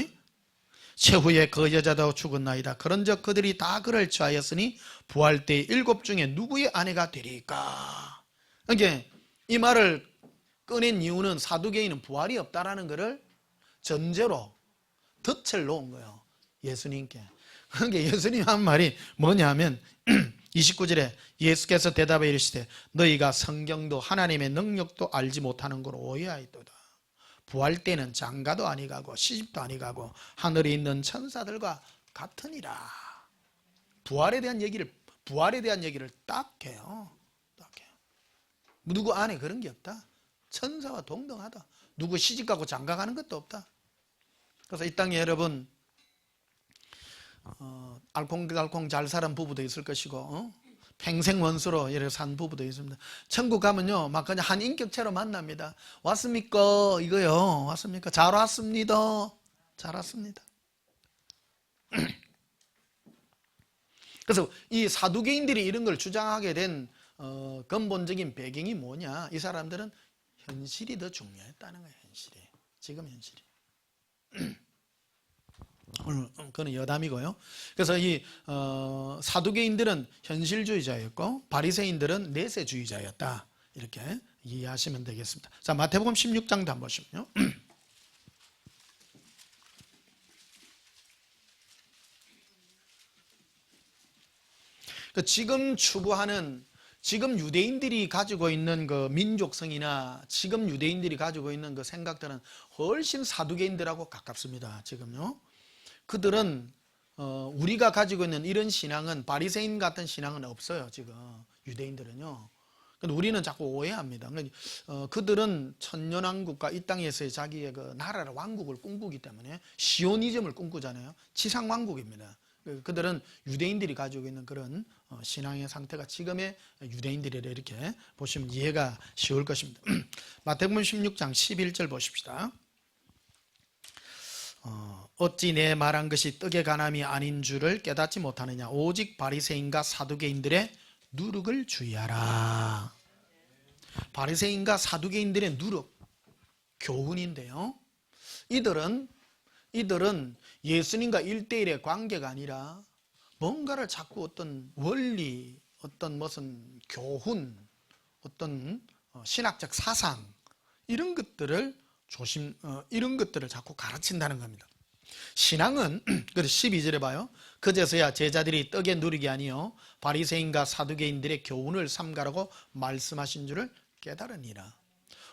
최후에 그 여자도 죽었나이다. 그런즉 그들이 다 그를 취하였으니 부활 때 일곱 중에 누구의 아내가 되리까? 그러니까 이 말을 꺼낸 이유는 사두개인은 부활이 없다라는 것을 전제로 덫을 놓은 거예요. 예수님께. 그러니까 예수님 한 말이 뭐냐면 29절에 예수께서 대답해 이르시되 너희가 성경도 하나님의 능력도 알지 못하는 걸 오해하였도다. 부활 때는 장가도 아니가고 시집도 아니가고 하늘에 있는 천사들과 같으니라. 부활에 대한 얘기를 딱 해요. 누구 안에 그런 게 없다. 천사와 동등하다. 누구 시집가고 장가가는 것도 없다. 그래서 이 땅에 여러분 알콩달콩 잘 사는 부부도 있을 것이고 평생 원수로 이렇게 산 부부도 있습니다. 천국 가면요 막 그냥 한 인격체로 만납니다. 왔습니까? 이거요. 왔습니까? 잘 왔습니다. 잘 왔습니다. 그래서 이 사두개인들이 이런 걸 주장하게 된 근본적인 배경이 뭐냐? 이 사람들은 현실이 더 중요했다는 거예요. 현실이. 지금 현실이. 오늘 그건 여담이고요. 그래서 이 사두개인들은 현실주의자였고 바리새인들은 내세주의자였다. 이렇게 이해하시면 되겠습니다. 자, 마태복음 16장도 한번 보시면요. 지금 추구하는 지금 유대인들이 가지고 있는 그 민족성이나 지금 유대인들이 가지고 있는 그 생각들은 훨씬 사두개인들하고 가깝습니다. 지금요. 그들은 우리가 가지고 있는 이런 신앙은 바리새인 같은 신앙은 없어요. 지금 유대인들은요. 근데 우리는 자꾸 오해합니다. 그들은 천년왕국과 이 땅에서의 자기의 그 나라를 왕국을 꿈꾸기 때문에 시오니즘을 꿈꾸잖아요. 지상왕국입니다. 그들은 유대인들이 가지고 있는 그런 신앙의 상태가 지금의 유대인들이라 이렇게 보시면 이해가 쉬울 것입니다. 마태복음 16장 11절 보십시다. 어찌 내 말한 것이 떡의 간함이 아닌 줄을 깨닫지 못하느냐. 오직 바리새인과 사두개인들의 누룩을 주의하라. 바리새인과 사두개인들의 누룩, 교훈인데요. 이들은 예수님과 1대1의 관계가 아니라 뭔가를 자꾸 어떤 원리, 어떤 무슨 교훈, 어떤 신학적 사상 이런 것들을 이런 것들을 자꾸 가르친다는 겁니다. 신앙은 그래서 12절에 봐요. 그제서야 제자들이 떡의 누룩이 아니요 바리새인과 사두개인들의 교훈을 삼가라고 말씀하신 줄을 깨달으니라.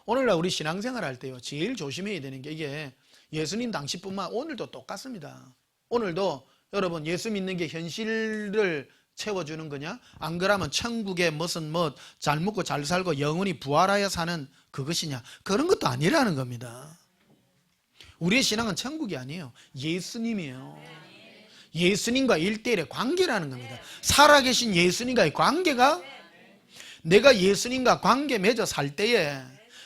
오늘날 우리 신앙생활 할 때요 제일 조심해야 되는 게 이게 예수님 당시뿐만 오늘도 똑같습니다. 오늘도 여러분 예수 믿는 게 현실을 채워주는 거냐? 안 그러면 천국에 무슨 잘 먹고 잘 살고 영원히 부활하여 사는 그것이냐? 그런 것도 아니라는 겁니다. 우리의 신앙은 천국이 아니에요. 예수님이에요. 예수님과 1대1의 관계라는 겁니다. 살아계신 예수님과의 관계가 내가 예수님과 관계 맺어 살 때에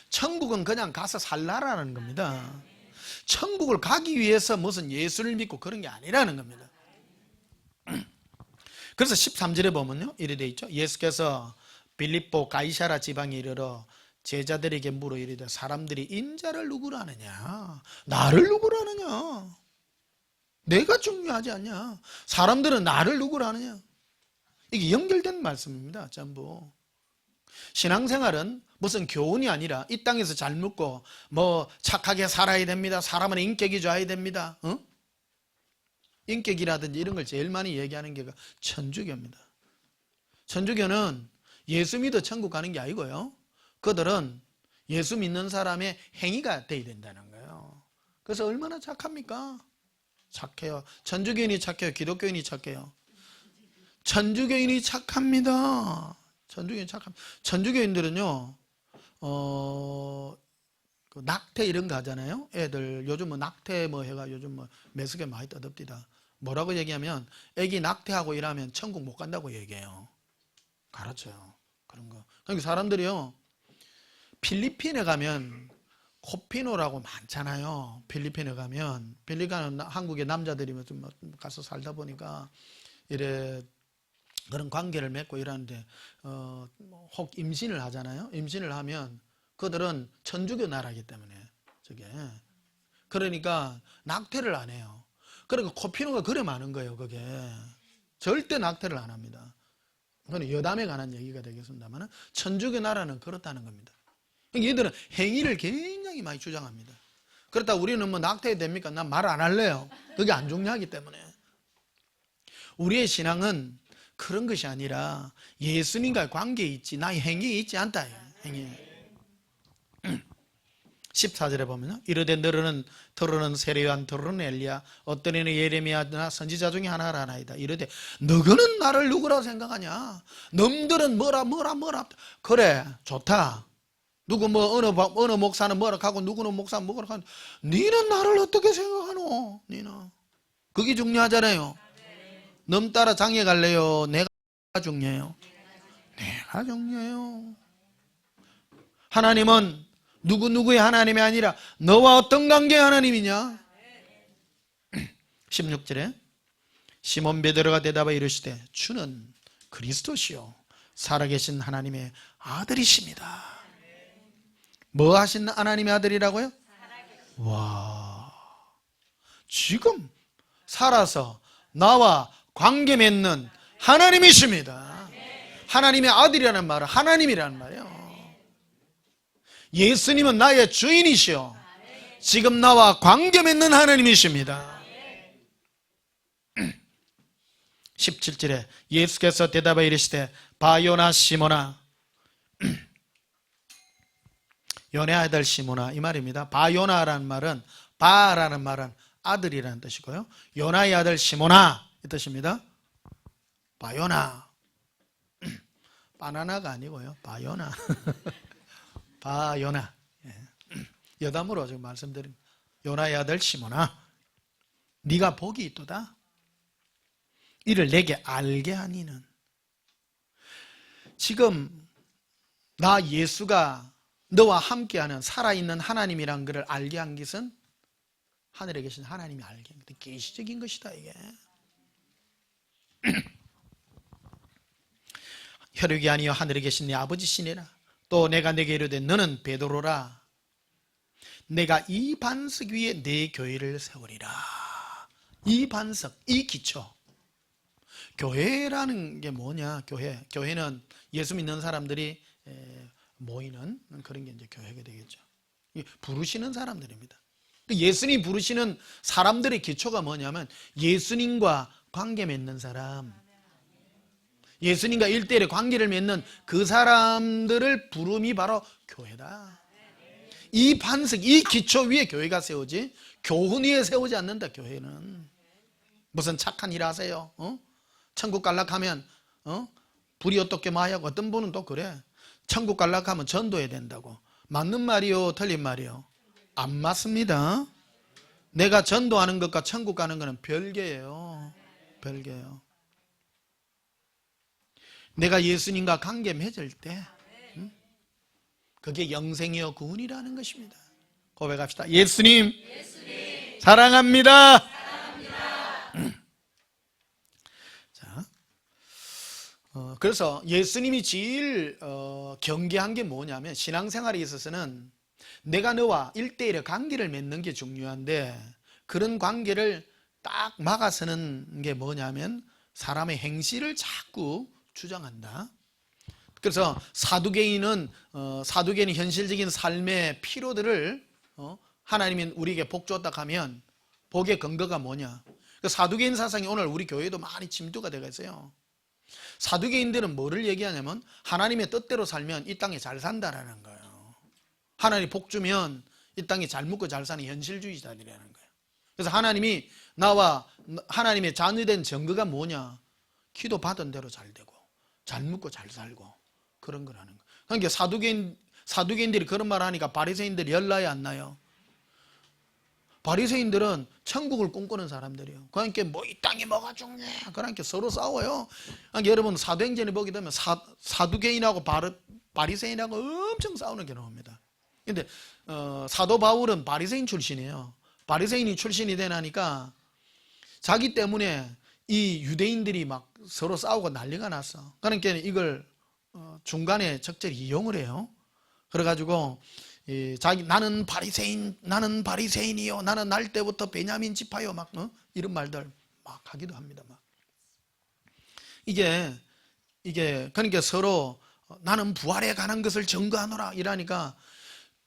천국은 그냥 가서 살라라는 겁니다. 천국을 가기 위해서 무슨 예수를 믿고 그런 게 아니라는 겁니다. 그래서 13절에 보면요 이래 돼 있죠. 예수께서 빌립보 가이사라 지방에 이르러 제자들에게 물어 이르되 사람들이 인자를 누구로 아느냐? 나를 누구로 아느냐? 내가 중요하지 않냐? 사람들은 나를 누구로 아느냐? 이게 연결된 말씀입니다. 전부. 신앙생활은 무슨 교훈이 아니라 이 땅에서 잘 먹고 착하게 살아야 됩니다. 사람은 인격이 좋아야 됩니다. 인격이라든지 이런 걸 제일 많이 얘기하는 게 천주교입니다. 천주교는 예수 믿어 천국 가는 게 아니고요. 그들은 예수 믿는 사람의 행위가 돼야 된다는 거예요. 그래서 얼마나 착합니까? 착해요. 천주교인이 착해요. 기독교인이 착해요. 천주교인이 착합니다. 천주교인 착합니다. 천주교인들은요, 그 낙태 이런 거 하잖아요. 애들 요즘 뭐 낙태 뭐 해가 요즘 뭐 매스게 많이 떠듭디다. 뭐라고 얘기하면 애기 낙태하고 일하면 천국 못 간다고 얘기해요. 가르쳐요. 그런 거. 그러니까 사람들이요, 필리핀에 가면 코피노라고 많잖아요. 필리핀에 가면 한국의 남자들이 좀 가서 살다 보니까 이래 그런 관계를 맺고 이러는데 혹 임신을 하잖아요. 임신을 하면 그들은 천주교 나라이기 때문에 저게 그러니까 낙태를 안 해요. 그러니까 코피노가 그래 많은 거예요. 그게 절대 낙태를 안 합니다. 그건 여담에 관한 얘기가 되겠습니다만 천주교 나라는 그렇다는 겁니다. 얘들은 행위를 굉장히 많이 주장합니다. 그렇다 우리는 뭐 낙태해도 됩니까? 난 말 안 할래요. 그게 안 중요하기 때문에. 우리의 신앙은 그런 것이 아니라 예수님과의 관계에 있지 나의 행위에 있지 않다. 행위. 14절에 보면 이르되 너는 더러는 세례요한 더러는 엘리야 어떤 이는 예레미야나 선지자 중에 하나라 하나이다. 이르되 너는 나를 누구라고 생각하냐? 넘들은 뭐라 그래 좋다. 누구 뭐 어느 목사는 뭐라 하고 누구는 목사는 뭐라 하고 너는 나를 어떻게 생각하노? 너는 그게 중요하잖아요. 넘 따라 장에 갈래요? 내가 중요해요? 내가 중요해요. 하나님은 누구누구의 하나님이 아니라 너와 어떤 관계의 하나님이냐? 16절에 시몬 베드로가 대답하여 이르시되 주는 그리스도시요 살아계신 하나님의 아들이십니다. 뭐 하신 하나님의 아들이라고요? 와, 지금 살아서 나와 관계 맺는 하나님이십니다. 하나님의 아들이라는 말은 하나님이라는 말이에요. 예수님은 나의 주인이시오. 지금 나와 관계 맺는 하나님이십니다. 17절에 예수께서 대답하여 이르시되 바요나 시몬아 요나의 아들 시몬아 이 말입니다. 바요나라는 말은 바라는 말은 아들이라는 뜻이고요. 요나의 아들 시몬아 이 뜻입니다. 바요나 바나나가 아니고요. 바요나 바요나 여담으로 지금 말씀드립니다. 요나의 아들 시몬아 네가 복이 있도다. 이를 내게 알게 하니는 지금 나 예수가 너와 함께하는 살아있는 하나님이란 것을 알게 한 것은 하늘에 계신 하나님이 알게 한 것은 계시적인 것이다. 이게 혈육이 아니여 하늘에 계신 네 아버지시니라. 또 내가 내게 이르되 너는 베드로라. 내가 이 반석 위에 내 교회를 세우리라. 이 반석, 이 기초. 교회라는 게 뭐냐? 교회는 예수 믿는 사람들이 모이는 그런 게 이제 교회가 되겠죠. 부르시는 사람들입니다. 예수님 부르시는 사람들의 기초가 뭐냐면 예수님과 관계 맺는 사람, 예수님과 일대일의 관계를 맺는 그 사람들을 부름이 바로 교회다. 이 반석, 이 기초 위에 교회가 세우지 교훈 위에 세우지 않는다. 교회는 무슨 착한 일 하세요? 천국 갈락하면 불이 어떻게 마하고 어떤 분은 또 그래. 천국 갈락하면 전도해야 된다고. 맞는 말이요? 틀린 말이요? 안 맞습니다. 내가 전도하는 것과 천국 가는 것은 별개예요. 별개예요. 내가 예수님과 관계 맺을 때 그게 영생이요 구원이라는 것입니다. 고백합시다. 예수님, 사랑합니다. 자, 그래서 예수님이 제일 경계한 게 뭐냐면 신앙생활에 있어서는 내가 너와 1대1의 관계를 맺는 게 중요한데 그런 관계를 딱 막아서는 게 뭐냐면 사람의 행실을 자꾸 주장한다. 그래서 사두개인은 현실적인 삶의 피로들을 하나님이 우리에게 복 줬다 하면 복의 근거가 뭐냐? 사두개인 사상이 오늘 우리 교회도 많이 침투가 되고 있어요. 사두개인들은 뭐를 얘기하냐면 하나님의 뜻대로 살면 이 땅에 잘 산다라는 거예요. 하나님이 복 주면 이 땅에 잘 먹고 잘 사는 현실주의자들이라는 거예요. 그래서 하나님이 나와 하나님의 자녀된 증거가 뭐냐? 기도 받은 대로 잘 되고 잘 먹고 잘 살고 그런 거라는 거예요. 그러니까 사두개인들이 그런 말 하니까 바리새인들이 열나요 안 나요? 바리새인들은 천국을 꿈꾸는 사람들이에요. 그러니까 뭐 이 땅에 뭐가 중요해? 그러니까 서로 싸워요. 그러니까 여러분 사도행전에 보게 되면 사두개인하고 바리새인하고 엄청 싸우는 게 나옵니다. 근데 사도 바울은 바리새인 출신이에요. 바리새인이 출신이 되나니까 자기 때문에 이 유대인들이 막 서로 싸우고 난리가 났어. 그러니까 이걸 중간에 적절히 이용을 해요. 그래가지고 나는 바리새인이요, 나는 날 때부터 베냐민 지파요, 막 이런 말들 막 하기도 합니다. 막 이게 그러니까 서로 나는 부활에 관한 것을 증거하노라 이러니까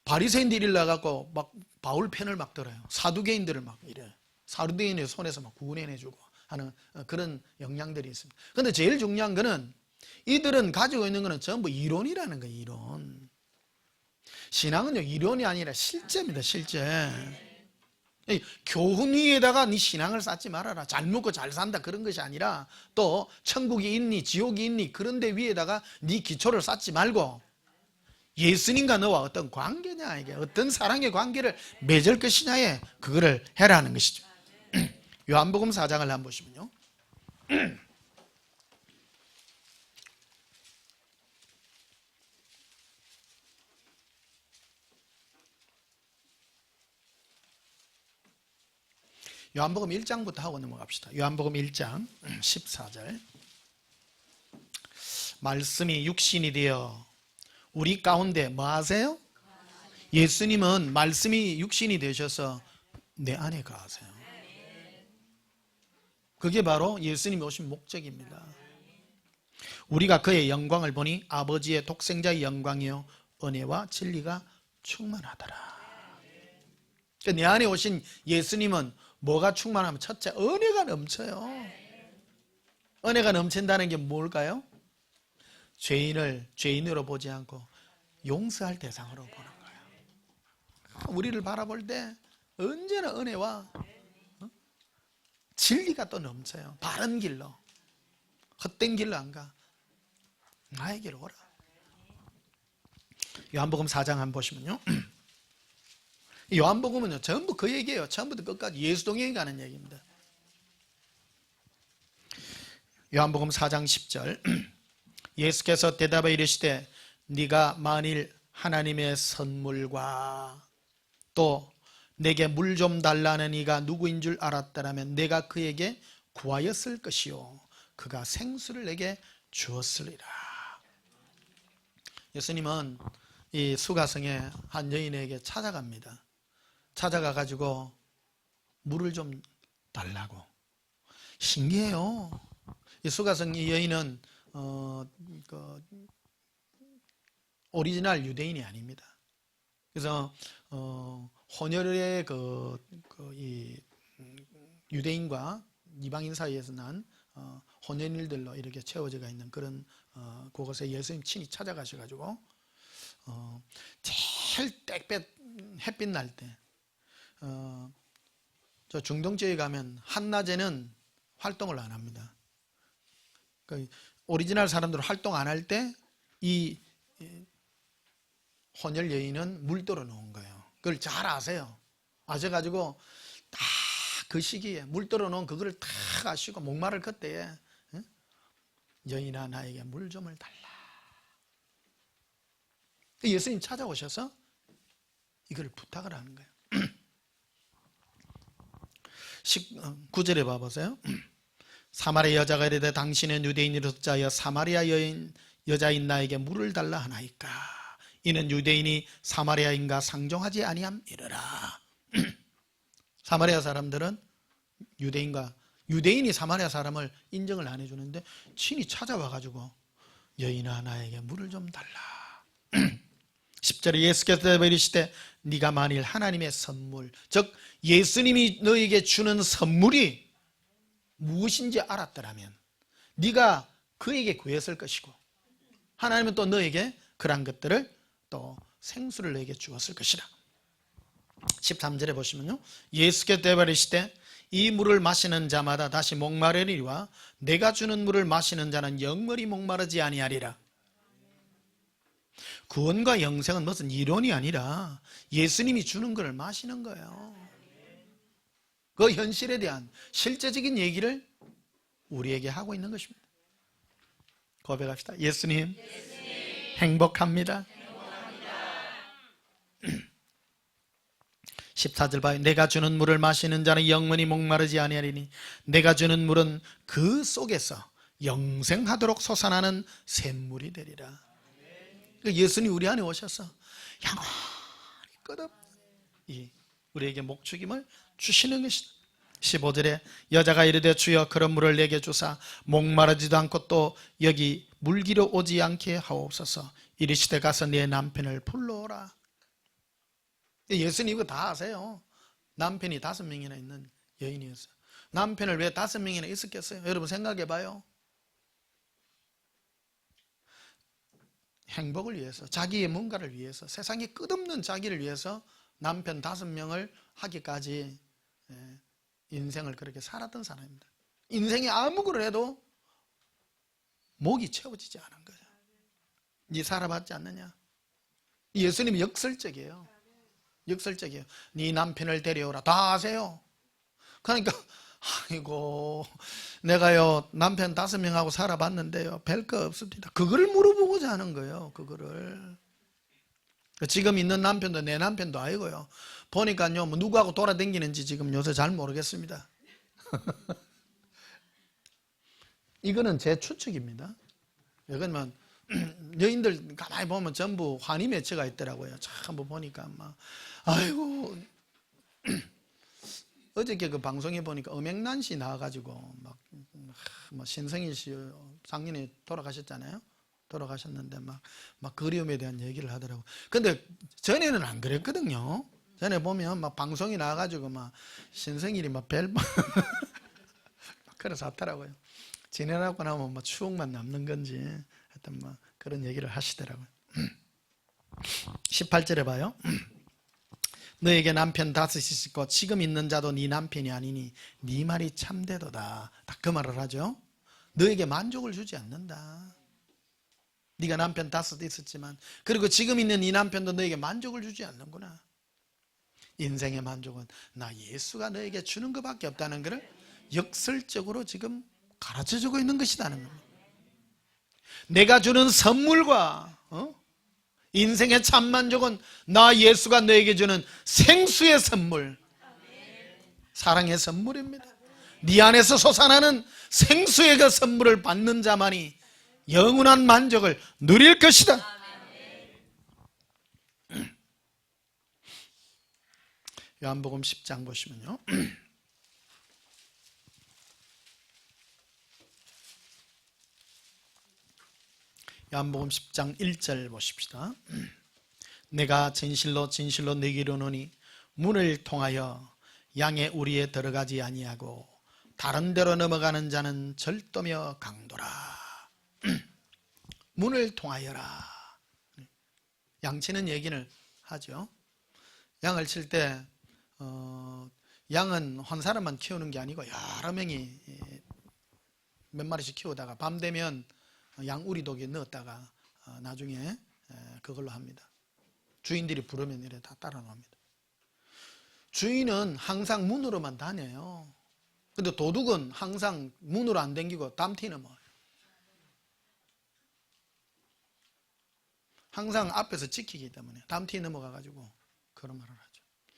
바리새인들이 일러갖고 막 바울 편을 막 들어요. 사두개인들을 막 이래. 사두개인의 손에서 막 구원해주고 하는 그런 영향들이 있습니다. 그런데 제일 중요한 거는 이들은 가지고 있는 거는 전부 이론이라는 거예요. 이론. 신앙은요 이론이 아니라 실제입니다. 실제. 교훈 위에다가 네 신앙을 쌓지 말아라. 잘 먹고 잘 산다 그런 것이 아니라 또 천국이 있니 지옥이 있니 그런 데 위에다가 네 기초를 쌓지 말고 예수님과 너와 어떤 관계냐, 이게 어떤 사랑의 관계를 맺을 것이냐에 그거를 해라는 것이죠. 요한복음 4장을 한번 보시면요. 요한복음 1장부터 하고 넘어갑시다. 요한복음 1장 14절. 말씀이 육신이 되어 우리 가운데 뭐 하세요? 예수님은 말씀이 육신이 되셔서 내 안에 거하세요. 그게 바로 예수님이 오신 목적입니다. 우리가 그의 영광을 보니 아버지의 독생자의 영광이요 은혜와 진리가 충만하더라. 그러니까 내 안에 오신 예수님은 뭐가 충만하면 첫째 은혜가 넘쳐요. 은혜가 넘친다는 게 뭘까요? 죄인을 죄인으로 보지 않고 용서할 대상으로 보는 거예요. 우리를 바라볼 때 언제나 은혜와 진리가 또 넘쳐요. 바른 길로, 헛된 길로 안 가. 나에게로 오라. 요한복음 4장 한번 보시면요. 요한복음은요 전부 그 얘기예요. 처음부터 끝까지 예수 동행이 가는 얘기입니다. 요한복음 4장 10절. 예수께서 대답하여 이르시되 네가 만일 하나님의 선물과 또 내게 물 좀 달라는 이가 누구인 줄 알았다라면 내가 그에게 구하였을 것이요 그가 생수를 내게 주었으리라. 예수님은 이 수가성에 한 여인에게 찾아갑니다. 찾아가 가지고 물을 좀 달라고. 신기해요. 이 수가성 이 여인은 오리지널 유대인이 아닙니다. 그래서 혼혈의 이 유대인과 이방인 사이에서 난 혼혈일들로 이렇게 채워져가 있는 그런 그곳에 예수님 친히 찾아가셔가지고 제일 땡볕 햇빛 날 때 저 중동 지역에 가면 한낮에는 활동을 안 합니다. 오리지널 사람들은 활동 안 할 때 이 혼혈 여인은 물 떨어 놓은 거예요. 그걸 잘 아세요. 아셔가지고 딱 그 시기에 물 떨어 놓은 그거를 딱 아시고 목마를 그때에 여인아 나에게 물 좀을 달라. 예수님 찾아오셔서 이걸 부탁을 하는 거예요. 19절에 봐보세요. 사마리아 여자가 이르되 당신은 유대인으로서 자여 사마리아 여자인 나에게 물을 달라 하나이까. 이는 유대인이 사마리아인가 상종하지 아니함이르라. 사마리아 사람들은 유대인이 사마리아 사람을 인정을 안 해주는데 친히 찾아와가지고 여인아 나에게 물을 좀 달라. 10절에 예수께서 이르시되 네가 만일 하나님의 선물 즉 예수님이 너에게 주는 선물이 무엇인지 알았더라면 네가 그에게 구했을 것이고 하나님은 또 너에게 그러한 것들을 또 생수를 너에게 주었을 것이라. 13절에 보시면요. 예수께서 대답하시되 이 물을 마시는 자마다 다시 목마르리와 내가 주는 물을 마시는 자는 영원히 목마르지 아니하리라. 구원과 영생은 무슨 이론이 아니라 예수님이 주는 것을 마시는 거예요. 그 현실에 대한 실제적인 얘기를 우리에게 하고 있는 것입니다. 고백합시다. 예수님, 행복합니다. 14절 봐요. 내가 주는 물을 마시는 자는 영원히 목마르지 아니하리니 내가 주는 물은 그 속에서 영생하도록 솟아나는 샘물이 되리라. 예수님 우리 안에 오셔서 영원히 끝없는 우리에게 목축임을 주시는 것이다. 15절에 여자가 이르되 주여 그런 물을 내게 주사 목마르지도 않고 또 여기 물기로 오지 않게 하옵소서. 이르시되 가서 내 남편을 불러오라. 예수님 이거 다 아세요. 남편이 5명이나 있는 여인이었어요. 남편을 왜 5명이나 있었겠어요? 여러분 생각해 봐요. 행복을 위해서, 자기의 뭔가를 위해서, 세상에 끝없는 자기를 위해서 남편 5명을 하기까지 인생을 그렇게 살았던 사람입니다. 인생에 아무거나 해도 목이 채워지지 않은 거예요. 네 살아봤지 않느냐? 예수님이 역설적이에요. 역설적이에요. 네 남편을 데려오라. 다 아세요. 그러니까 아이고 내가요 남편 5명하고 살아봤는데요 별거 없습니다. 그거를 물어보고자 하는 거예요. 그거를 지금 있는 남편도 내 남편도 아니고요. 보니까요 뭐 누구하고 돌아다니는지 지금 요새 잘 모르겠습니다. 이거는 제 추측입니다. 이건 여인들 가만히 보면 전부 환희 매체가 있더라고요. 참 한번 보니까 막 아이고 어저께 그 방송에 보니까 엄앵란 씨 나와가지고 뭐 신성일 씨 작년에 돌아가셨잖아요. 돌아가셨는데 막 그리움에 대한 얘기를 하더라고. 근데 전에는 안 그랬거든요. 전에 보면 막 방송이 나와가지고 막 신성일이 막 그래서 하더라고요. 지내라고 나면 막 추억만 남는 건지 하여튼 막 그런 얘기를 하시더라고요. 18절에 봐요. 너에게 남편 5이 있고 지금 있는 자도 네 남편이 아니니 네 말이 참되도다. 딱 그 말을 하죠. 너에게 만족을 주지 않는다. 네가 남편 5 있었지만 그리고 지금 있는 네 남편도 너에게 만족을 주지 않는구나. 인생의 만족은 나 예수가 너에게 주는 것밖에 없다는 것을 역설적으로 지금 가르쳐주고 있는 것이라는 겁니다. 내가 주는 선물과 인생의 참만족은 나 예수가 너에게 주는 생수의 선물, 사랑의 선물입니다. 네 안에서 솟아나는 생수의 그 선물을 받는 자만이 영원한 만족을 누릴 것이다. 요한복음 10장 보시면요. 요한복음 10장 1절 보십시다. 내가 진실로 진실로 너희에게 이르노니 문을 통하여 양의 우리에 들어가지 아니하고 다른 데로 넘어가는 자는 절도며 강도라. 문을 통하여라. 양치는 얘기를 하죠. 양을 칠 때 양은 한 사람만 키우는 게 아니고 여러 명이 몇 마리씩 키우다가 밤 되면 양우리독에 넣었다가 나중에 그걸로 합니다. 주인들이 부르면 이래 다 따라 나옵니다. 주인은 항상 문으로만 다녀요. 근데 도둑은 항상 문으로 안 다니고 담티 넘어요. 항상 앞에서 지키기 때문에 담티 넘어가가지고 그런 말을 하죠.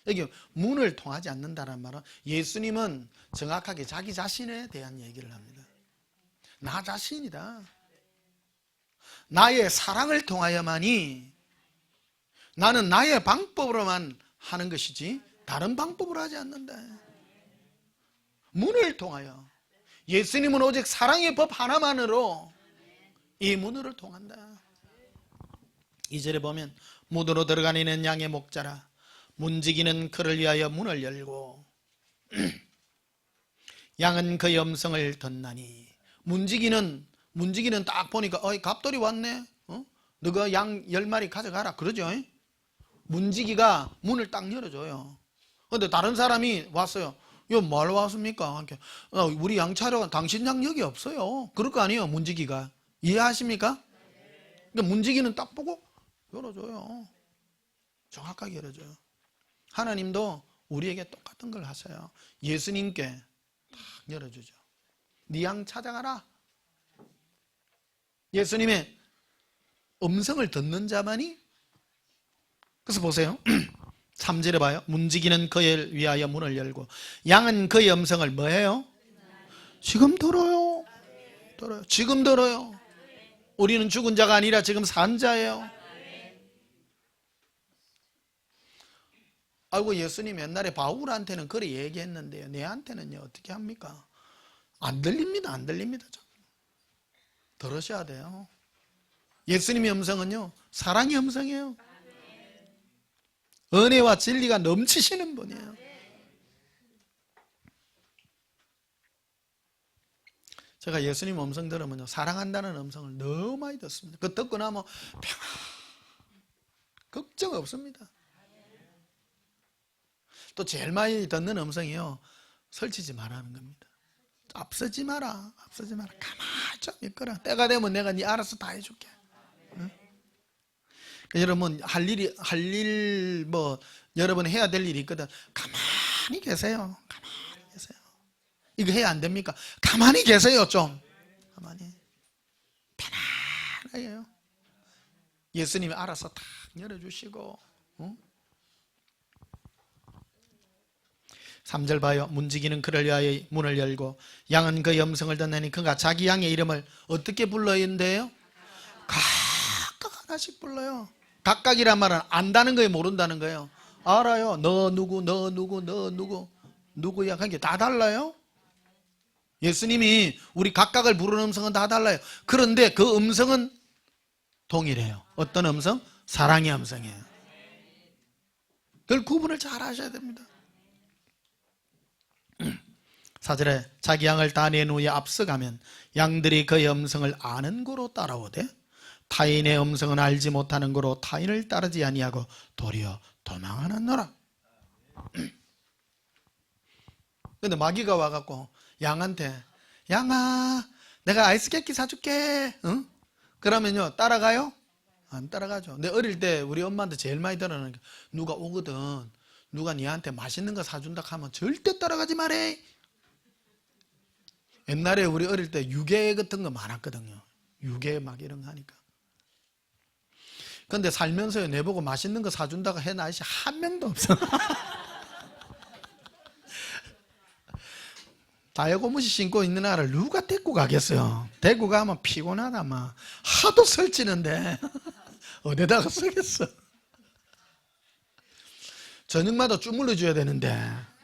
여기 문을 통하지 않는다는 말은 예수님은 정확하게 자기 자신에 대한 얘기를 합니다. 나 자신이다. 나의 사랑을 통하여만이 나는 나의 방법으로만 하는 것이지 다른 방법으로 하지 않는다. 문을 통하여 예수님은 오직 사랑의 법 하나만으로 이 문으로 통한다. 2절에 보면 문으로 들어가는 양의 목자라 문지기는 그를 위하여 문을 열고 양은 그의 음성을 듣나니 문지기는 딱 보니까 갑돌이 왔네. 너가 양 10마리 가져가라 그러죠. 문지기가 문을 딱 열어줘요. 그런데 다른 사람이 왔어요. 이거 뭐하러 왔습니까? 우리 양차려 당신 양 여기 없어요. 그럴 거 아니에요, 문지기가. 이해하십니까? 그러니까 문지기는 딱 보고 열어줘요. 정확하게 열어줘요. 하나님도 우리에게 똑같은 걸 하세요. 예수님께 딱 열어주죠. 네 양 찾아가라. 예수님의 음성을 듣는 자만이. 그래서 보세요. 3절에 봐요. 문지기는 그에 위하여 문을 열고 양은 그의 음성을 뭐해요? 지금 들어요. 지금 들어요. 우리는 죽은 자가 아니라 지금 산 자예요. 아이고, 예수님 옛날에 바울한테는 그래 얘기했는데요, 내한테는요 어떻게 합니까? 안 들립니다. 안 들립니다. 들으셔야 돼요. 예수님의 음성은요 사랑의 음성이에요. 은혜와 진리가 넘치시는 분이에요. 제가 예수님 음성 들으면요 사랑한다는 음성을 너무 많이 듣습니다. 그 듣고 나면 평안, 걱정 없습니다. 또 제일 많이 듣는 음성이요, 설치지 말라는 겁니다. 앞서지 마라. 가만히 좀 있거라. 때가 되면 내가 네 알아서 다 해줄게. 응? 여러분 여러분 해야 될 일이 있거든. 가만히 계세요. 이거 해야 안 됩니까? 가만히 계세요. 좀 가만히 편안하게요. 예수님이 알아서 다 열어주시고. 응? 3절 봐요. 문지기는 그를 위하여 문을 열고 양은 그의 음성을 듣느니 그가 자기 양의 이름을 어떻게 불러인데요? 각각 하나씩 불러요. 각각이란 말은 안다는 거예요, 모른다는 거예요? 알아요. 너 누구 누구야. 그게 다 달라요. 예수님이 우리 각각을 부르는 음성은 다 달라요. 그런데 그 음성은 동일해요. 어떤 음성? 사랑의 음성이에요. 그걸 구분을 잘 하셔야 됩니다. 4절에 자기 양을 다 낸 후에 앞서가면 양들이 그의 음성을 아는 고로 따라오되 타인의 음성은 알지 못하는 고로 타인을 따르지 아니하고 도리어 도망하느니라. 근데 마귀가 와갖고 양한테 양아 내가 아이스 케이크 사줄게. 응? 그러면요 따라가요? 안 따라가죠. 근데 어릴 때 우리 엄마한테 제일 많이 들었는 게 누가 오거든, 누가 니한테 맛있는 거 사준다 하면 절대 따라가지 말해. 옛날에 우리 어릴 때 유괴 같은 거 많았거든요. 유괴 막 이런 거 하니까. 근데 살면서 내보고 맛있는 거 사준다고 한 아저씨 한 명도 없어. 다이어고무시 신고 있는 아를 누가 데리고 가겠어요? 데리고 가면 피곤하다 막 하도 설치는데 어디다가 쓰겠어. 저녁마다 주물러 줘야 되는데.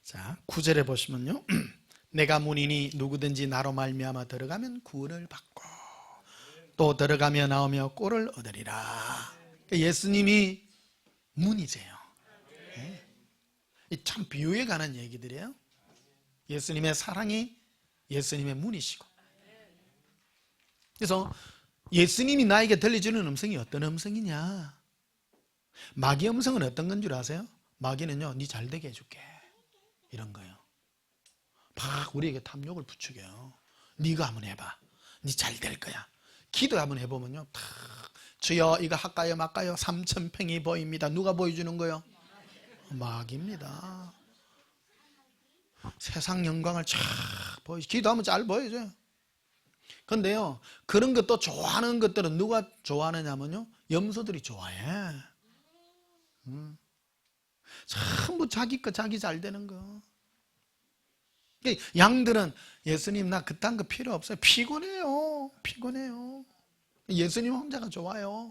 자, 9절에 보시면요. 내가 문이니 누구든지 나로 말미암아 들어가면 구원을 받고 또 들어가며 나오며 꼴을 얻으리라. 예수님이 문이세요. 참 비유에 관한 얘기들이에요. 예수님의 사랑이 예수님의 문이시고. 그래서 예수님이 나에게 들려주는 음성이 어떤 음성이냐? 마귀의 음성은 어떤 건 줄 아세요? 마귀는요, 네 잘되게 해줄게 이런 거예요. 막 우리에게 탐욕을 부추겨요. 네가 한번 해봐, 네 잘될 거야. 기도 한번 해보면요, 탁 주여 이거 할까요 말까요? 3,000평이 보입니다. 누가 보여주는 거예요? 마귀입니다. 세상 영광을 쫙 기도하면 잘 보여줘요. 근데요, 그런 것도 좋아하는 것들은 누가 좋아하느냐면요, 염소들이 좋아해. 전부 자기 거 자기 잘 되는 거. 양들은 예수님 나 그딴 거 필요 없어요. 피곤해요. 예수님 혼자가 좋아요.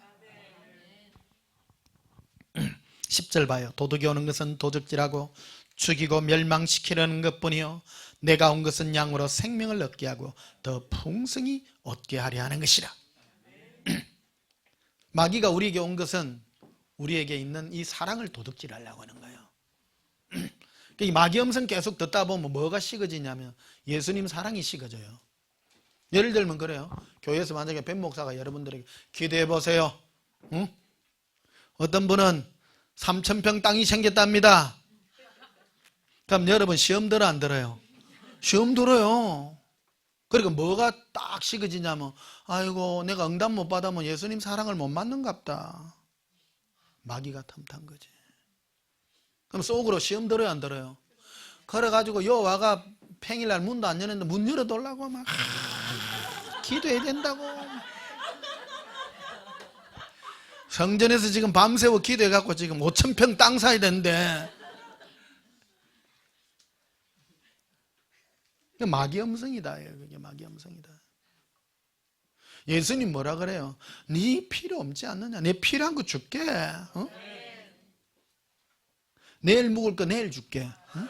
10절 봐요. 도둑이 오는 것은 도적질하고 죽이고 멸망시키려는 것뿐이요 내가 온 것은 양으로 생명을 얻게 하고 더 풍성히 얻게 하려 하는 것이라. 마귀가 우리에게 온 것은 우리에게 있는 이 사랑을 도둑질하려고 하는 거예요. 이 마귀 음성 계속 듣다 보면 뭐가 식어지냐면 예수님 사랑이 식어져요. 예를 들면 그래요. 교회에서 만약에 뱀 목사가 여러분들에게 기도해 보세요. 응? 어떤 분은 3,000평 땅이 생겼답니다. 그럼 여러분 시험 들어 안 들어요? 시험 들어요. 그러니까 뭐가 딱 식어지냐면, 아이고 내가 응답 못 받으면 예수님 사랑을 못 받는갑다. 마귀가 탐탄 거지. 그럼 속으로 시험 들어요 안 들어요? 그래가지고 여와가 평일날 문도 안 여는데 문 열어달라고 막 기도해야 된다고. 성전에서 지금 밤새워 기도해갖고 지금 5,000평 땅 사야 되는데, 마귀 음성이다. 그게 마귀 음성이다. 예수님 뭐라 그래요? 네 필요 없지 않느냐? 내 필요한 거 줄게. 어? 내일 묵을 거 내일 줄게. 어?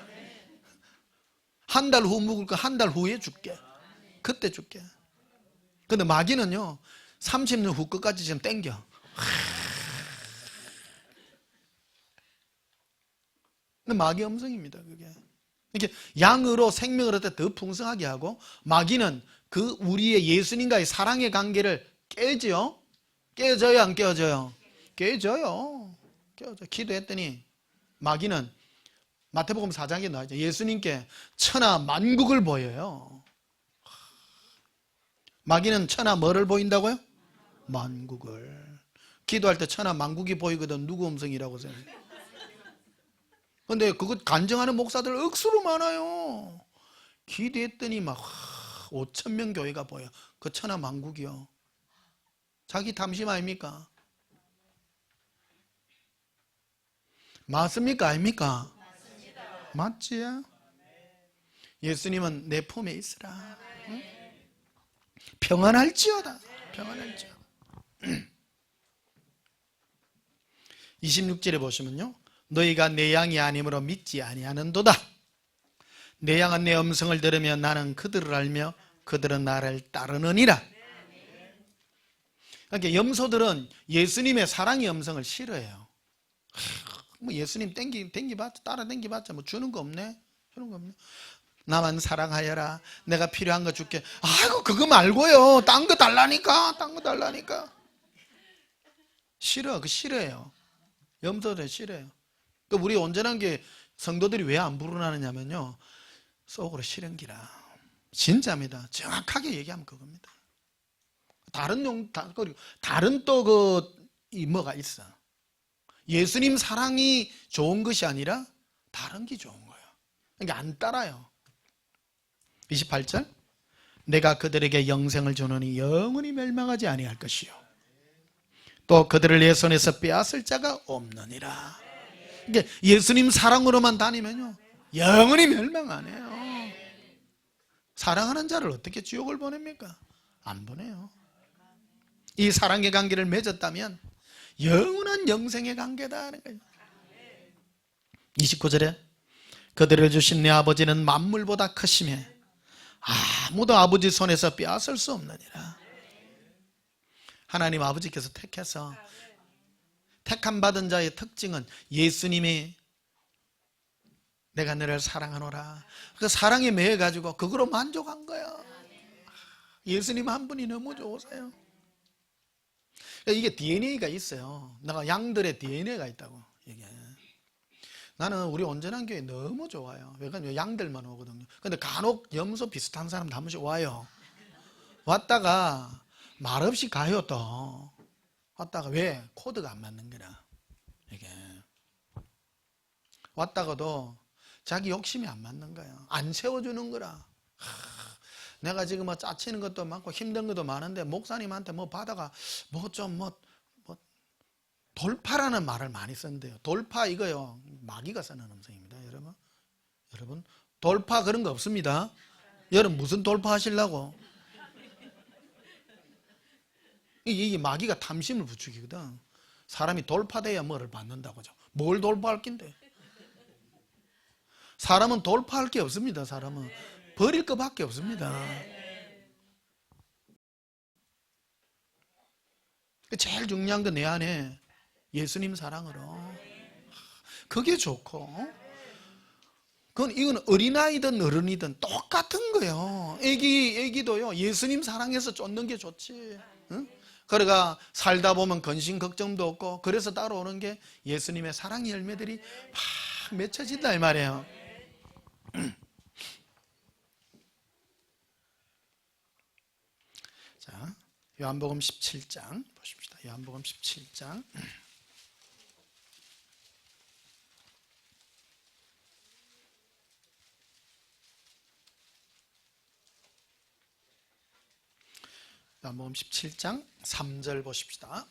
한 달 후 묵을 거 한 달 후에 줄게. 그때 줄게. 근데 마귀는요 30년 후 끝까지 지금 땡겨. 근데 마귀 음성입니다. 그게 이렇게 양으로 생명을 얻을 때 더 풍성하게 하고, 마귀는 그 우리의 예수님과의 사랑의 관계를 깨져요. 깨져요 안 깨져요? 깨져요. 깨져. 기도했더니 마귀는 마태복음 4장에 나와있죠. 예수님께 천하 만국을 보여요. 마귀는 천하 뭐를 보인다고요? 만국을. 기도할 때 천하 만국이 보이거든. 누구 음성이라고 생각해요? 근데 그거 간증하는 목사들 억수로 많아요. 기도했더니 막 5,000명 교회가 보여. 그 천하 만국이요. 자기 탐심 아닙니까? 맞습니까? 아닙니까? 맞지? 예수님은 내 품에 있으라. 응? 평안할지어다. 평안할지어다. 26절에 보시면요, 너희가 내 양이 아니므로 믿지 아니하는도다. 내 양은 내 음성을 들으며 나는 그들을 알며 그들은 나를 따르느니라. 그러니까 염소들은 예수님의 사랑의 음성을 싫어해요. 뭐 예수님 땡기봤자 따라 땡기봤자 뭐 주는 거 없네. 주는 거 없네. 나만 사랑하여라. 내가 필요한 거 줄게. 아이고 그거 말고요. 딴 거 달라니까. 딴 거 달라니까. 싫어. 그거 싫어해요. 염소들 싫어해요. 그러니까 우리 온전한 게 성도들이 왜 안 불어나느냐면요, 속으로 싫은기라. 진짜입니다. 정확하게 얘기하면 그겁니다. 다른 또 뭐가 있어. 예수님 사랑이 좋은 것이 아니라 다른 게 좋은 거예요. 그러니까 안 따라요. 28절, 내가 그들에게 영생을 주노니 영원히 멸망하지 아니할 것이요 또 그들을 내 손에서 빼앗을 자가 없느니라. 그러니까 예수님 사랑으로만 다니면요 영원히 멸망 안 해요. 사랑하는 자를 어떻게 지옥을 보냅니까? 안 보내요. 이 사랑의 관계를 맺었다면 영원한 영생의 관계다 하는 거예요. 29절에 그들을 주신 내 아버지는 만물보다 크시매 아무도 아버지 손에서 빼앗을 수 없느니라. 하나님 아버지께서 택해서 택함 받은 자의 특징은 예수님이 내가 너를 사랑하노라. 그 사랑에 매여가지고 그거로 만족한 거야. 예수님 한 분이 너무 좋으세요. 이게 DNA가 있어요. 내가 양들의 DNA가 있다고 얘기해. 나는 우리 온전한 교회 너무 좋아요. 왜냐면 양들만 오거든요. 근데 간혹 염소 비슷한 사람 한 번씩 와요. 왔다가 말없이 가요. 또 왔다가 왜? 코드가 안 맞는 거라. 이게 왔다가도 자기 욕심이 안 맞는 거예요. 안 세워주는 거라. 내가 지금 뭐 짜치는 것도 많고 힘든 것도 많은데 목사님한테 뭐 받아가 뭐 좀 돌파라는 말을 많이 쓴대요. 돌파 이거요 마귀가 쓰는 음성입니다. 여러분 돌파 그런 거 없습니다. 여러분 무슨 돌파 하시려고? 이게 마귀가 탐심을 부추기거든. 사람이 돌파돼야 뭐를 받는다고죠. 뭘 돌파할 낀데? 사람은 돌파할 게 없습니다. 사람은 버릴 것밖에 없습니다. 제일 중요한 건 내 안에 예수님 사랑으로. 그게 좋고. 이건 어린아이든 어른이든 똑같은 거예요. 애기도요 예수님 사랑해서 쫓는 게 좋지. 응? 그러니까 살다 보면 근심 걱정도 없고, 그래서 따라오는 게 예수님의 사랑의 열매들이 막 맺혀진다 이 말이에요. 자, 요한복음 17장 보십시다. 요한복음 17장. 요한복음 17장 3절 보십시다.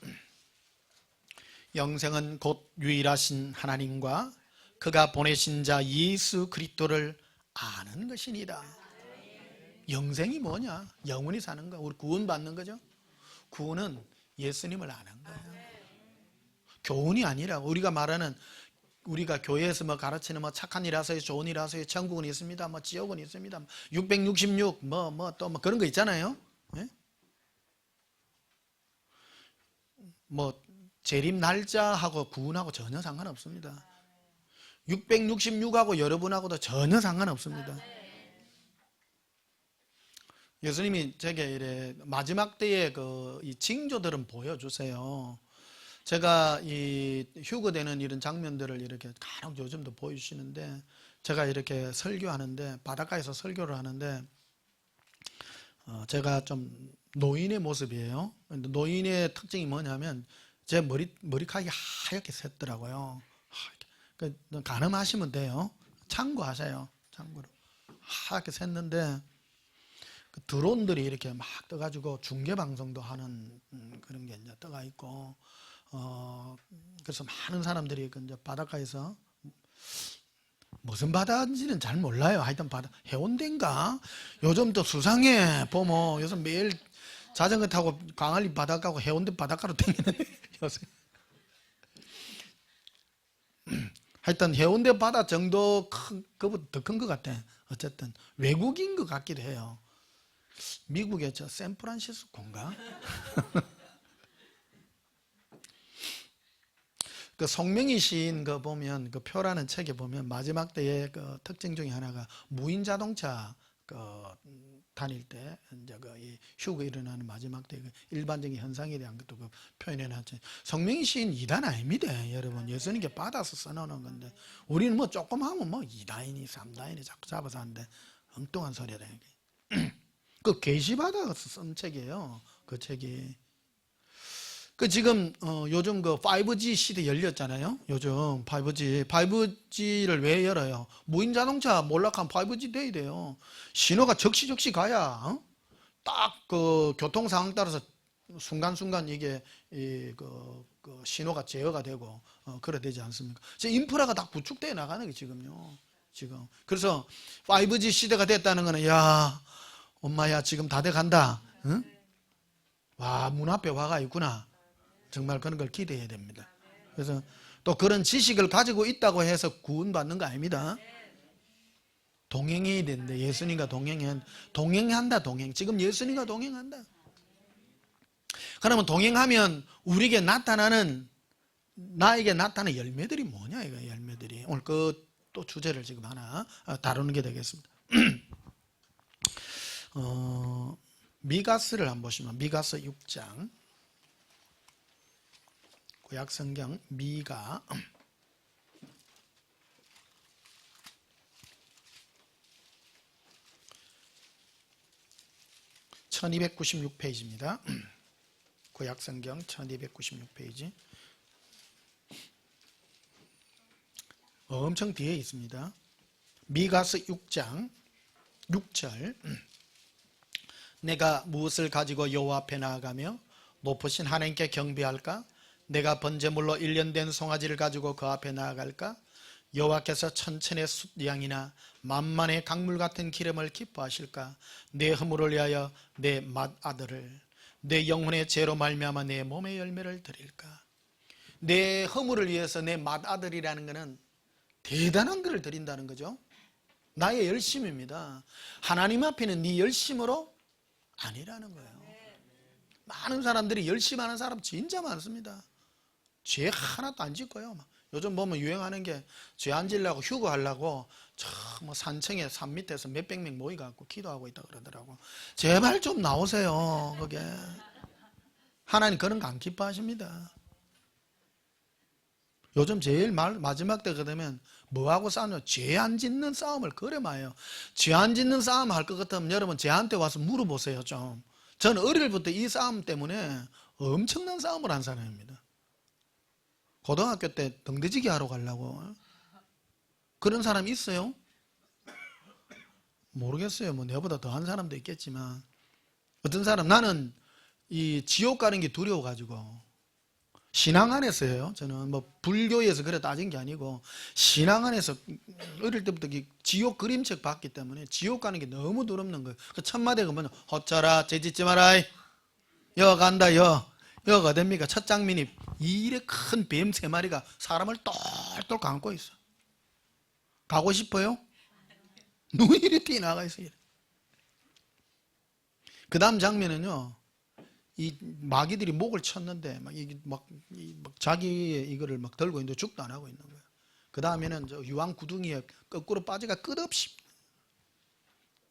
영생은 곧 유일하신 하나님과 그가 보내신 자 예수 그리스도를 아는 것이니라. 영생이 뭐냐? 영원히 사는 거. 우리 구원 받는 거죠. 구원은 예수님을 아는 거예요. 교훈이 아니라 우리가 말하는, 우리가 교회에서 뭐 가르치는 뭐 착한 일하세요, 좋은 일하세요, 천국은 있습니다, 뭐 지옥은 있습니다, 666 또 뭐 그런 거 있잖아요. 예? 뭐 재림 날짜하고 구원하고 전혀 상관없습니다. 666하고 여러분하고도 전혀 상관없습니다. 예수님이 제게 이래 마지막 때의 이 징조들은 보여주세요. 제가 이 휴거되는 이런 장면들을 이렇게 간혹 요즘도 보여주시는데, 제가 이렇게 설교하는데, 바닷가에서 설교를 하는데, 제가 좀 노인의 모습이에요. 노인의 특징이 뭐냐면 제 머리카락이 하얗게 샜더라고요. 가늠하시면 돼요. 참고하세요. 참고로 하얗게 샜는데, 그 드론들이 이렇게 막 떠가지고 중계방송도 하는 그런 게 이제 떠가 있고, 그래서 많은 사람들이 그 이제 바닷가에서, 무슨 바다인지는 잘 몰라요. 하여튼 바다, 해운대인가? 요즘 또 수상해. 보면 요즘 매일 자전거 타고 광안리 바닷가고 해운대 바닷가로 다니는 요새. 하여튼 해운대 바다 정도 그보다 더 큰 것 같아. 어쨌든 외국인 것 같기도 해요. 미국의 저 샌프란시스코인가? 그 송명희 시인 그 보면, 그 표라는 책에 보면 마지막 때의 그 특징 중에 하나가 무인 자동차 그 다닐 때 이제 이 휴가 일어나는 마지막 때 그 일반적인 현상에 대한 것도 그 표현해 놨죠. 송명희 시인 이단 아닙니다, 여러분. 예수님께 받아서 써놓는 건데, 우리는 뭐 조금 하면 뭐 2단이니 3단이니 자꾸 잡아서 하는데 엉뚱한 소리라. 그 계시받아서 쓴 책이에요. 그 책이. 그 지금 요즘 그 5G 시대 열렸잖아요. 요즘 5G를 왜 열어요? 무인 자동차 몰락하면 5G 돼야 돼요. 신호가 적시적시 가야 딱 그 교통 상황 따라서 순간순간 이게 그 신호가 제어가 되고 그래 되지 않습니까? 지금 인프라가 다 구축되어 나가는 게 지금요. 지금 그래서 5G 시대가 됐다는 거는, 야 엄마야 지금 다 돼 간다. 응? 와, 문 앞에 화가 있구나. 정말 그런 걸 기대해야 됩니다. 그래서 또 그런 지식을 가지고 있다고 해서 구원받는 거 아닙니다. 동행해야 되는데, 예수님과 동행한다. 지금 예수님과 동행한다. 그러면 동행하면 우리에게 나에게 나타나는 열매들이 뭐냐, 이거 열매들이. 오늘 그 또 주제를 지금 하나 다루는 게 되겠습니다. 미가스를 한번 보시면, 미가서 6장. 구약성경 미가 1296페이지입니다. 구약성경 1296페이지. 엄청 뒤에 있습니다. 미가서 6장 6절. 내가 무엇을 가지고 여호와 앞에 나아가며 높으신 하나님께 경배할까? 내가 번제물로 1년 된 송아지를 가지고 그 앞에 나아갈까? 여호와께서 천천의 숫양이나 만만의 강물 같은 기름을 기뻐하실까? 내 허물을 위하여 내 맏아들을, 내 영혼의 죄로 말미암아 내 몸의 열매를 드릴까? 내 허물을 위해서 내 맏아들이라는 것은 대단한 것을 드린다는 거죠. 나의 열심입니다. 하나님 앞에는 네 열심으로 아니라는 거예요. 많은 사람들이 열심하는 사람 진짜 많습니다. 죄 하나도 안 짓고요. 요즘 보면 유행하는 게, 죄 안 지려고 휴거하려고 저 뭐 산청에 산 밑에서 몇백 명 모여갖고 기도하고 있다 그러더라고. 제발 좀 나오세요. 그게 하나님 그런 거 안 기뻐하십니다. 요즘 제일 마지막 때가 되면 뭐하고 싸우냐? 죄 안 짓는 싸움을 그래 마요. 죄 안 짓는 싸움 할 것 같으면 여러분 저한테 와서 물어보세요 좀. 저는 어릴 때부터 이 싸움 때문에 엄청난 싸움을 한 사람입니다. 고등학교 때 등대지기 하러 가려고. 그런 사람 있어요? 모르겠어요. 뭐 내보다 더 한 사람도 있겠지만 어떤 사람 나는 이 지옥 가는 게 두려워가지고 신앙 안에서요. 저는 뭐 불교에서 그래 따진 게 아니고 신앙 안에서 어릴 때부터 지옥 그림책 봤기 때문에 지옥 가는 게 너무 두렵는 거예요. 그 첫 마디가 뭐냐? 허짜라 죄 짓지 마라. 여 간다 여가 됩니까? 첫 장면이 이래 큰 뱀 3마리가 사람을 똘똘 감고 있어. 가고 싶어요? 눈이 이렇게 튀어나가 있어요. 그 다음 장면은요, 이 마귀들이 목을 쳤는데 막 자기의 이거를 막 들고 있는데 죽도 안 하고 있는 거예요. 그 다음에는 저 유황 구덩이에 거꾸로 빠지가 끝없이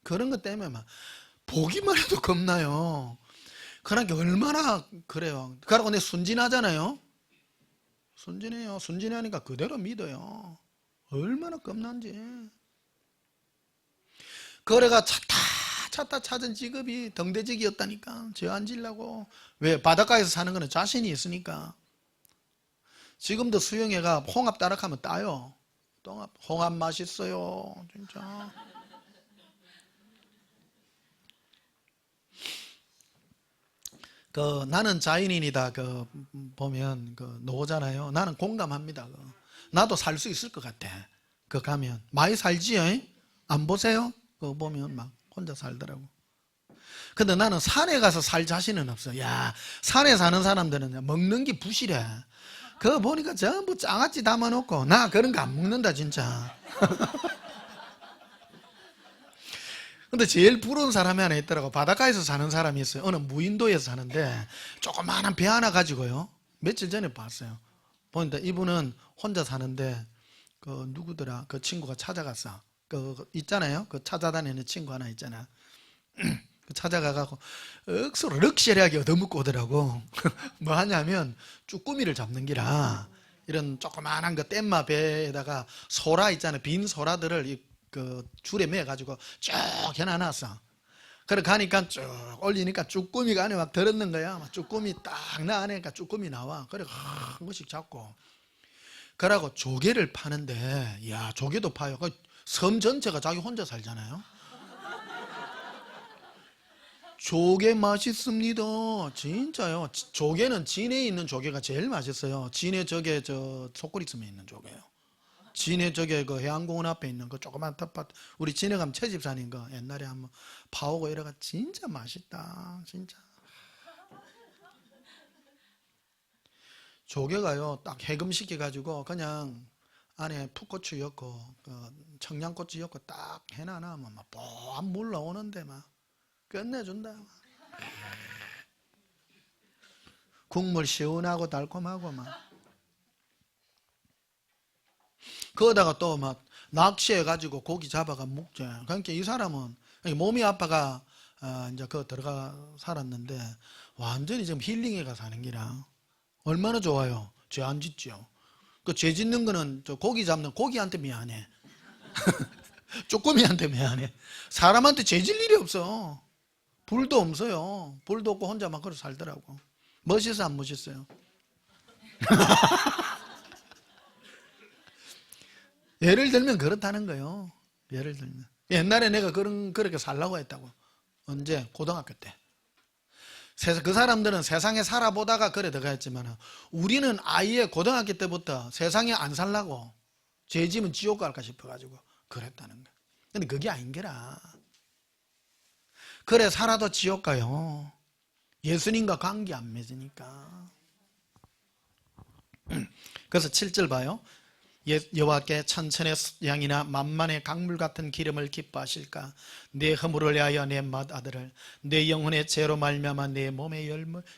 그런 것 때문에 막 보기만 해도 겁나요. 그러니까 얼마나 그래요. 그러고 내 순진하잖아요. 순진해요. 순진하니까 그대로 믿어요. 얼마나 겁난지. 그래가 찾다 찾은 직업이 등대직이었다니까. 죄 안 지려고. 왜? 바닷가에서 사는 거는 자신이 있으니까. 지금도 수영회가 홍합 따락하면 따요. 홍합 맛있어요. 진짜. 나는 자연인이다. 보면 노잖아요. 나는 공감합니다. 나도 살 수 있을 것 같아. 가면 많이 살지요. 안 보세요? 보면 막 혼자 살더라고. 근데 나는 산에 가서 살 자신은 없어. 야, 산에 사는 사람들은 먹는 게 부실해. 그거 보니까 전부 장아찌 담아놓고 나 그런 거 안 먹는다 진짜. 근데 제일 부러운 사람이 하나 있더라고. 바닷가에서 사는 사람이 있어요. 어느 무인도에서 사는데 조그마한 배 하나 가지고요. 며칠 전에 봤어요. 보니까 이분은 혼자 사는데 누구더라? 그 친구가 찾아갔어. 있잖아요. 찾아다니는 친구 하나 있잖아. 찾아가고 억수로 럭셔리하게 얻어먹고 오더라고. 뭐 하냐면 쭈꾸미를 잡는 기라 이런 조그마한 뗏마 배에다가 소라 있잖아요. 빈 소라들을 줄에 매가지고 쭉 해놔놨어. 그래 가니까 쭉 올리니까 쭈꾸미가 안에 막 들었는 거야. 막 쭈꾸미 딱 나 안에니까 쭈꾸미 나와. 그래 한 번씩 잡고. 그러고 조개를 파는데, 야 조개도 파요. 섬 전체가 자기 혼자 살잖아요. 조개 맛있습니다. 진짜요. 조개는 진해에 있는 조개가 제일 맛있어요. 진해 저게 속구리섬에 있는 조개요. 진해 저게 해안공원 앞에 있는 조그만 텃밭, 우리 진해 가면 채집사님 옛날에 한번 파오고 이래가 진짜 맛있다. 진짜. 조개가요 딱 해금시켜 가지고 그냥 안에 풋고추 넣고 청양고추 넣고 딱 해놔놓으면 막 뽀한 물 나오는데 막 끝내준다. 국물 시원하고 달콤하고 막. 거기다가 또 막 낚시해가지고 고기 잡아가 먹죠. 그러니까 이 사람은 몸이 아파가 이제 들어가 살았는데 완전히 지금 힐링해가 사는 기라. 얼마나 좋아요. 죄 안 짓죠. 죄 짓는 거는 고기 잡는 고기한테 미안해. 쪼꼬미한테 미안해. 사람한테 죄 질 일이 없어. 불도 없어요. 불도 없고 혼자만 그렇게 살더라고. 멋있어 안 멋있어요? 예를 들면 그렇다는 거예요. 예를 들면 옛날에 내가 그렇게 살라고 했다고. 언제? 고등학교 때. 그 사람들은 세상에 살아보다가 그래 들어갔지만 우리는 아예 고등학교 때부터 세상에 안 살라고 죄 지면 지옥 갈까 싶어가지고 그랬다는 거야. 근데 그게 아닌 게라. 그래 살아도 지옥 가요. 예수님과 관계 안 맺으니까. 그래서 7절 봐요. 여호와께 천천의 양이나 만만의 강물 같은 기름을 기뻐하실까? 내 허물을 위하여 내 맏아들을, 내 영혼의 죄로 말미암아 내 몸의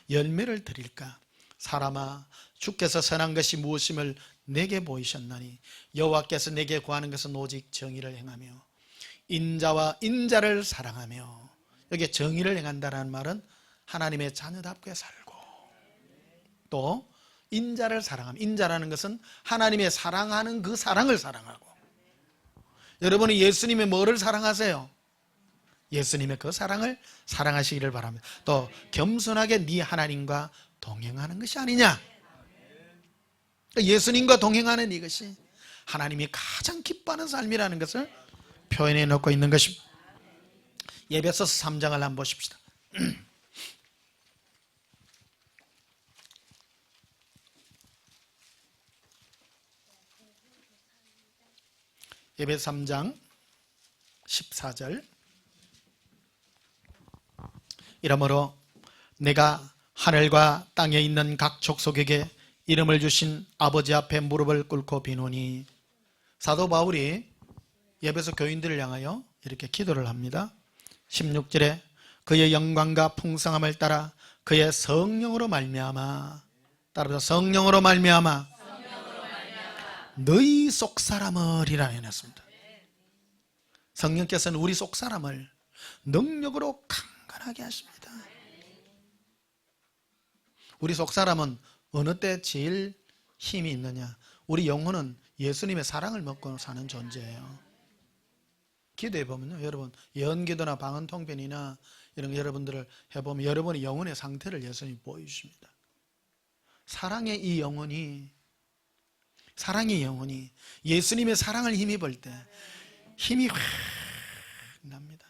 열매를 드릴까? 사람아, 주께서 선한 것이 무엇임을 내게 보이셨나니 여호와께서 내게 구하는 것은 오직 정의를 행하며 인자와 인자를 사랑하며. 여기 정의를 행한다는 말은 하나님의 자녀답게 살고 또 인자를 사랑함. 인자라는 것은 하나님의 사랑하는 그 사랑을 사랑하고, 여러분이 예수님의 뭐를 사랑하세요? 예수님의 그 사랑을 사랑하시기를 바랍니다. 또 겸손하게 네 하나님과 동행하는 것이 아니냐. 예수님과 동행하는 이것이 하나님이 가장 기뻐하는 삶이라는 것을 표현해 놓고 있는 것입니다. 에베소서 3장을 한번 보십시다. 에베소 3장 14절. 이러므로 내가 하늘과 땅에 있는 각 족속에게 이름을 주신 아버지 앞에 무릎을 꿇고 비노니. 사도 바울이 에베소 교인들을 향하여 이렇게 기도를 합니다. 16절에 그의 영광과 풍성함을 따라 그의 성령으로 말미암아, 따라서 성령으로 말미암아 너희 속사람을이라 해놨습니다. 성령께서는 우리 속사람을 능력으로 강건하게 하십니다. 우리 속사람은 어느 때 제일 힘이 있느냐? 우리 영혼은 예수님의 사랑을 먹고 사는 존재예요. 기도해 보면요, 여러분 예언기도나 방언통변이나 이런 거 여러분들을 해보면 여러분의 영혼의 상태를 예수님이 보여주십니다. 사랑의 이 영혼이, 사랑의 영혼이 예수님의 사랑을 힘입을 때 힘이 확 납니다.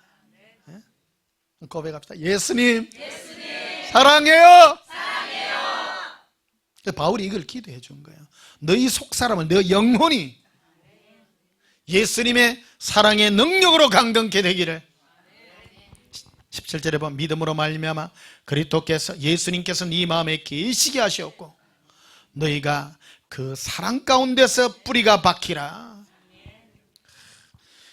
네? 고백합시다. 예수님, 사랑해요. 바울이 이걸 기도해 준 거예요. 너희 속사람은, 너 영혼이 예수님의 사랑의 능력으로 강건케 되기를. 17절에 보면 믿음으로 말미암아 그리스도께서, 예수님께서 네 마음에 계시게 하셨고 너희가 그 사랑 가운데서 뿌리가 박히라.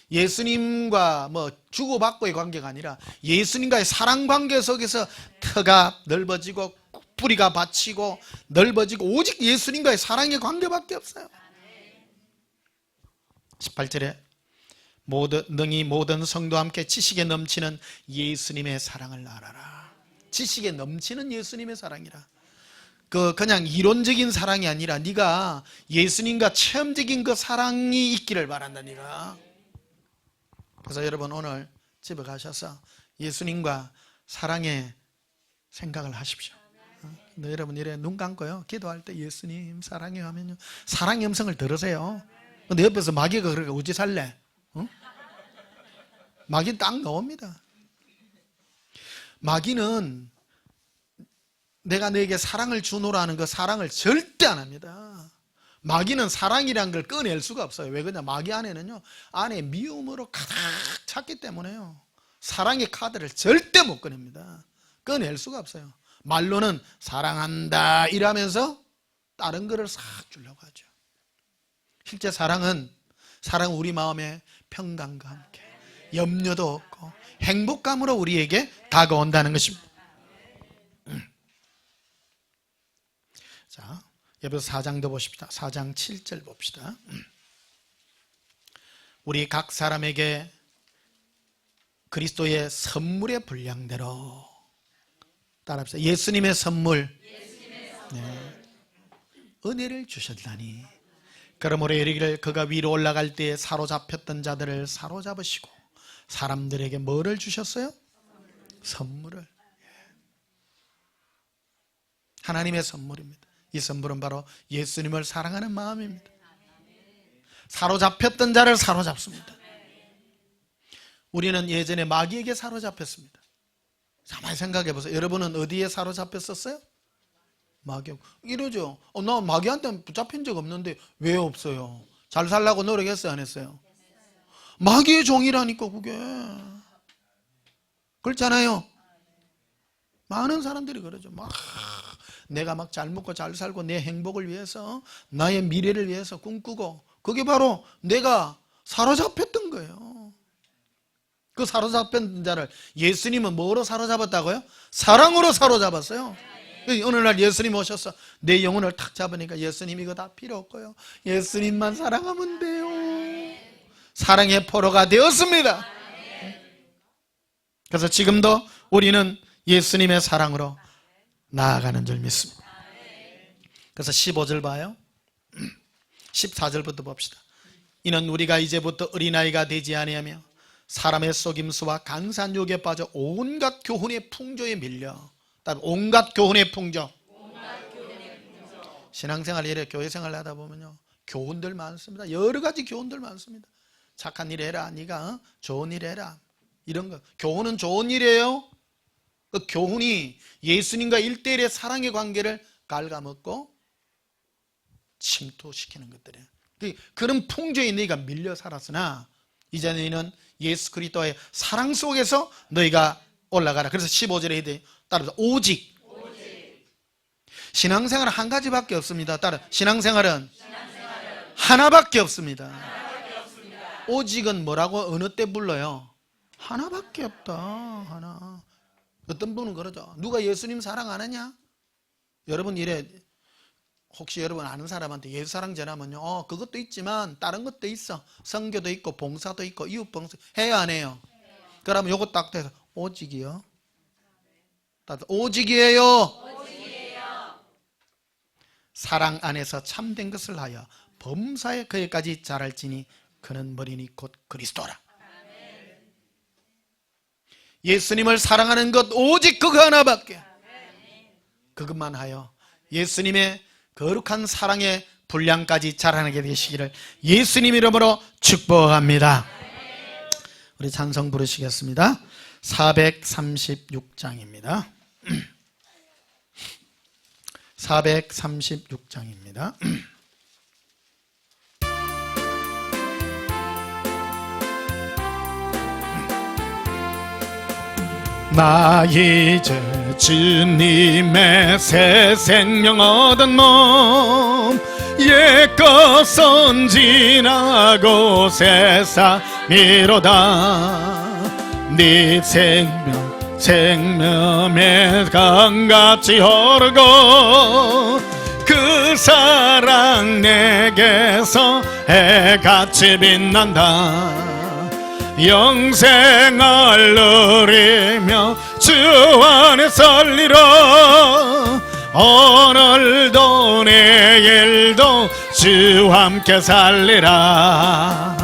예수님과 뭐 주고받고의 관계가 아니라 예수님과의 사랑 관계 속에서 터가 넓어지고 뿌리가 받치고 넓어지고 오직 예수님과의 사랑의 관계밖에 없어요. 18절에 능히 모든 성도와 함께 지식에 넘치는 예수님의 사랑을 알아라. 지식에 넘치는 예수님의 사랑이라. 그냥 이론적인 사랑이 아니라 네가 예수님과 체험적인 그 사랑이 있기를 바란다. 네가. 그래서 여러분 오늘 집에 가셔서 예수님과 사랑의 생각을 하십시오. 근데 여러분 이래 눈 감고요, 기도할 때 예수님 사랑해요 하면요, 사랑의 음성을 들으세요. 근데 옆에서 마귀가 그렇게 어찌 살래? 응? 마귀는 딱 나옵니다. 마귀는 내가 너에게 사랑을 주노라는 그 사랑을 절대 안 합니다. 마귀는 사랑이란 걸 꺼낼 수가 없어요. 왜 그러냐? 마귀 안에는요, 안에 미움으로 가득 찼기 때문에요, 사랑의 카드를 절대 못 꺼냅니다. 꺼낼 수가 없어요. 말로는 사랑한다 이러면서 다른 거를 싹 주려고 하죠. 실제 사랑은 우리 마음에 평강과 함께 염려도 없고 행복감으로 우리에게 다가온다는 것입니다. 자, 에베소 4장도 보십시다. 4장 7절 봅시다. 우리 각 사람에게 그리스도의 선물의 분량대로, 따라합시다. 예수님의 선물, 네, 은혜를 주셨다니. 그러므로 이르기를 그가 위로 올라갈 때에 사로잡혔던 자들을 사로잡으시고 사람들에게 뭐를 주셨어요? 선물을. 하나님의 선물입니다. 이 선물은 바로 예수님을 사랑하는 마음입니다. 사로잡혔던 자를 사로잡습니다. 우리는 예전에 마귀에게 사로잡혔습니다. 가만히 생각해 보세요. 여러분은 어디에 사로잡혔었어요? 마귀. 이러죠. 나 마귀한테 붙잡힌 적 없는데 왜 없어요? 잘 살라고 노력했어요, 안 했어요? 마귀의 종이라니까 그게. 그렇잖아요. 많은 사람들이 그러죠. 내가 막 잘 먹고 잘 살고 내 행복을 위해서, 나의 미래를 위해서 꿈꾸고, 그게 바로 내가 사로잡혔던 거예요. 그 사로잡힌 자를 예수님은 뭐로 사로잡았다고요? 사랑으로 사로잡았어요. 어느 날 예수님 오셔서 내 영혼을 탁 잡으니까 예수님 이거 다 필요 없고요, 예수님만 사랑하면 돼요. 사랑의 포로가 되었습니다. 그래서 지금도 우리는 예수님의 사랑으로 나아가는 줄 믿습니다. 그래서 15절 봐요. 14절부터 봅시다. 이는 우리가 이제부터 어린아이가 되지 아니하며 사람의 속임수와 강산 유혹에 빠져 온갖 교훈의 풍조에 밀려. 온갖 교훈의 풍조. 신앙생활 이래 교회생활 하다 보면요, 교훈들 많습니다. 여러 가지 교훈들 많습니다. 착한 일 해라, 네가 좋은 일 해라, 이런 거. 교훈은 좋은 일이에요. 그 교훈이 예수님과 1대1의 사랑의 관계를 갉아먹고 침투시키는 것들이에요. 그런 풍조에 너희가 밀려 살았으나 이제 너희는 예수 그리스도의 사랑 속에서 너희가 올라가라. 그래서 15절에 따라서 오직. 신앙생활은 한 가지밖에 없습니다. 따라 신앙생활은 하나밖에 없습니다. 오직은 뭐라고 어느 때 불러요? 하나밖에 없다. 하나. 어떤 분은 그러죠. 누가 예수님 사랑 안 하냐? 여러분 이래, 혹시 여러분 아는 사람한테 예수 사랑 전하면요, 그것도 있지만 다른 것도 있어. 선교도 있고 봉사도 있고 이웃 봉사 해야 안 해요? 그러면 요거 딱 돼서 오직이요. 오직이에요. 사랑 안에서 참된 것을 하여 범사에 그에까지 자랄지니 그는 머리니 곧 그리스도라. 예수님을 사랑하는 것 오직 그거 하나밖에. 그것만 하여 예수님의 거룩한 사랑의 분량까지 자라나게 되시기를 예수님 이름으로 축복합니다. 우리 찬송 부르시겠습니다. 436장입니다. 436장입니다. 나 이제 주님의 새 생명 얻은 몸, 옛것은 지나고 새삼이로다. 네 생명의 강같이 흐르고 그 사랑 내게서 해같이 빛난다. 영생을 누리며 주 안에 살리라. 오늘도 내일도 주 함께 살리라.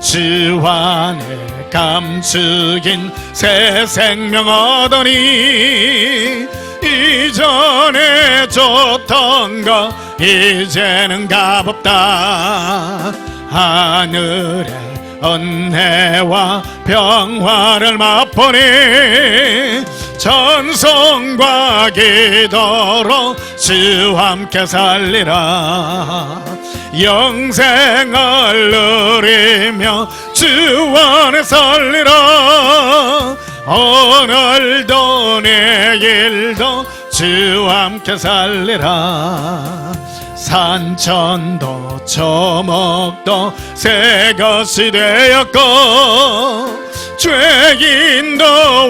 주 안에 감추긴 새 생명 얻으니 이전에 줬던 거 이제는 값없다. 하늘에 은혜와 평화를 맛보니 찬송과 기도로 주 함께 살리라. 영생을 누리며 주 안에 살리라. 오늘도 내일도 주 함께 살리라. 산천도 초목도 새 것이 되었고 죄인도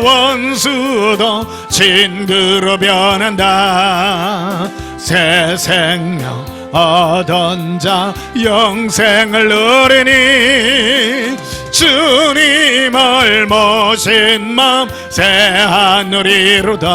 원수도 친구로 변한다. 새 생명 얻은 자 영생을 누리니 주님을 모신 마음 새 하늘이로다.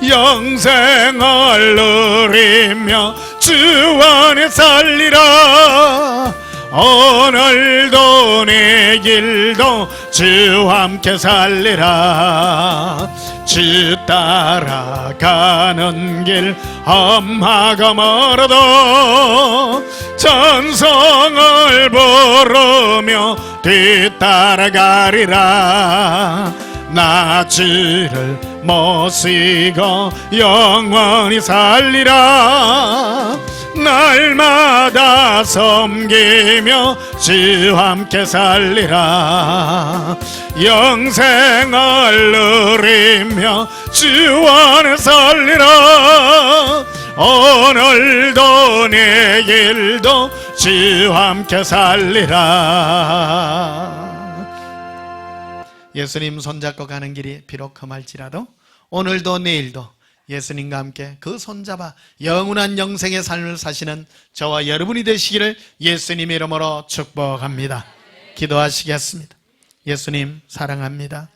영생을 누리며 주 안에 살리라. 오늘도 내일도 주 함께 살리라. 주 따라가는 길 험하고 멀어도 찬송을 부르며 뒤따라가리라. 나 주를 모시고 영원히 살리라. 날마다 섬기며 주 함께 살리라. 영생을 누리며 주 안에 살리라. 오늘도 내일도 주 함께 살리라. 예수님 손잡고 가는 길이 비록 험할지라도 오늘도 내일도 예수님과 함께 그 손잡아 영원한 영생의 삶을 사시는 저와 여러분이 되시기를 예수님의 이름으로 축복합니다. 기도하시겠습니다. 예수님 사랑합니다.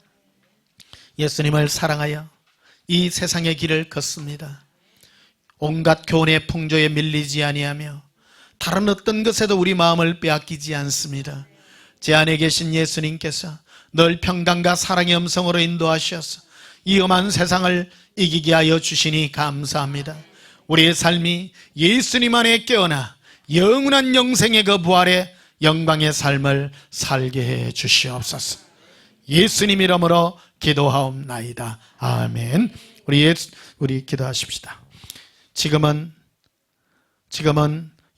예수님을 사랑하여 이 세상의 길을 걷습니다. 온갖 교훈의 풍조에 밀리지 아니하며 다른 어떤 것에도 우리 마음을 빼앗기지 않습니다. 제 안에 계신 예수님께서 늘 평강과 사랑의 음성으로 인도하셔서 이 험한 세상을 이기게 하여 주시니 감사합니다. 우리의 삶이 예수님 안에 깨어나 영원한 영생의 그 부활의 영광의 삶을 살게 해 주시옵소서. 예수님 이름으로 기도하옵나이다. 아멘. 우리 기도하십시다. 지금은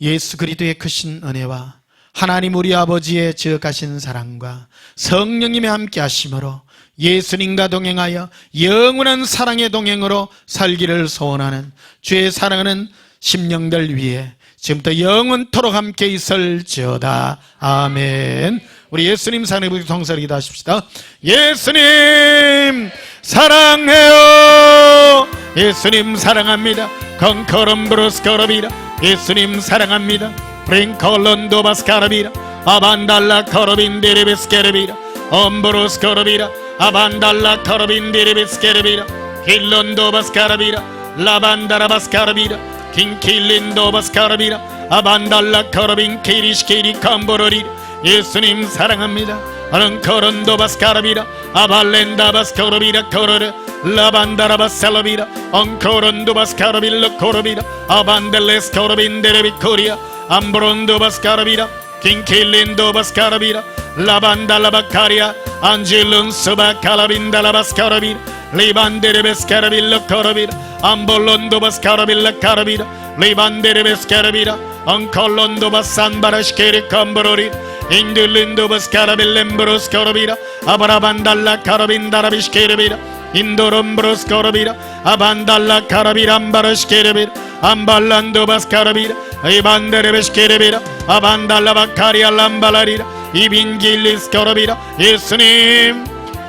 예수 그리스도의 크신 은혜와 하나님 우리 아버지의 지극하신 사랑과 성령님의 함께 하심으로 예수님과 동행하여 영원한 사랑의 동행으로 살기를 소원하는 주의 사랑하는 심령들 위해 지금부터 영원토록 함께 있을지어다. 아멘. 우리 예수님 사랑의 동사를 기도하십시다. 예수님 사랑해요. 예수님 사랑합니다. 컨커럼브로스 거러비라. 예수님 사랑합니다. 프링콜론도 바스카라비라. 아반달라 커러빈데레베스케르비라. 엄브로스 거러비라. 아반달라 커러빈데레베스케르비라. 힐론도 바스카라비라. 라반다라 바스카라비라. 킹킬린도 바스카라비라. 아반달라 커러빈 케리시케리 캄보로리라. 예수님 사랑합니다. 아른커런도 바스카라비라. 아발렌다 바스카라비라 커러르. 라반다라 바셀라비라. 엉커런도 바스카라빌라 코러비라. 아반델레스 커러빈데레비 코리아. 암브론도 바스카라비라. 킹킬린도 바스카라비라. 라반달라 바카리아. 안질룬 스바 칼라빈달라 바스카라비라. 리반데레베스카라빌라 코러비라. 암볼론도 바스카라빌라 카라비라. 리반데레베스카라비라. 엉컬론도 바산바라시케리 컴브로리. 인들린도 바스카라빌렘브로스 코러비라. 아바라반달라 카라빈다라비시케르비라. 인도롬브로스 코러비라. 아반달라 카라비람바라시케르비라. 암발란도 바스카라비라. 이반데레베시케르비라. 아반달라 바카리아 람발라리라. 이빈길리스 코러비라.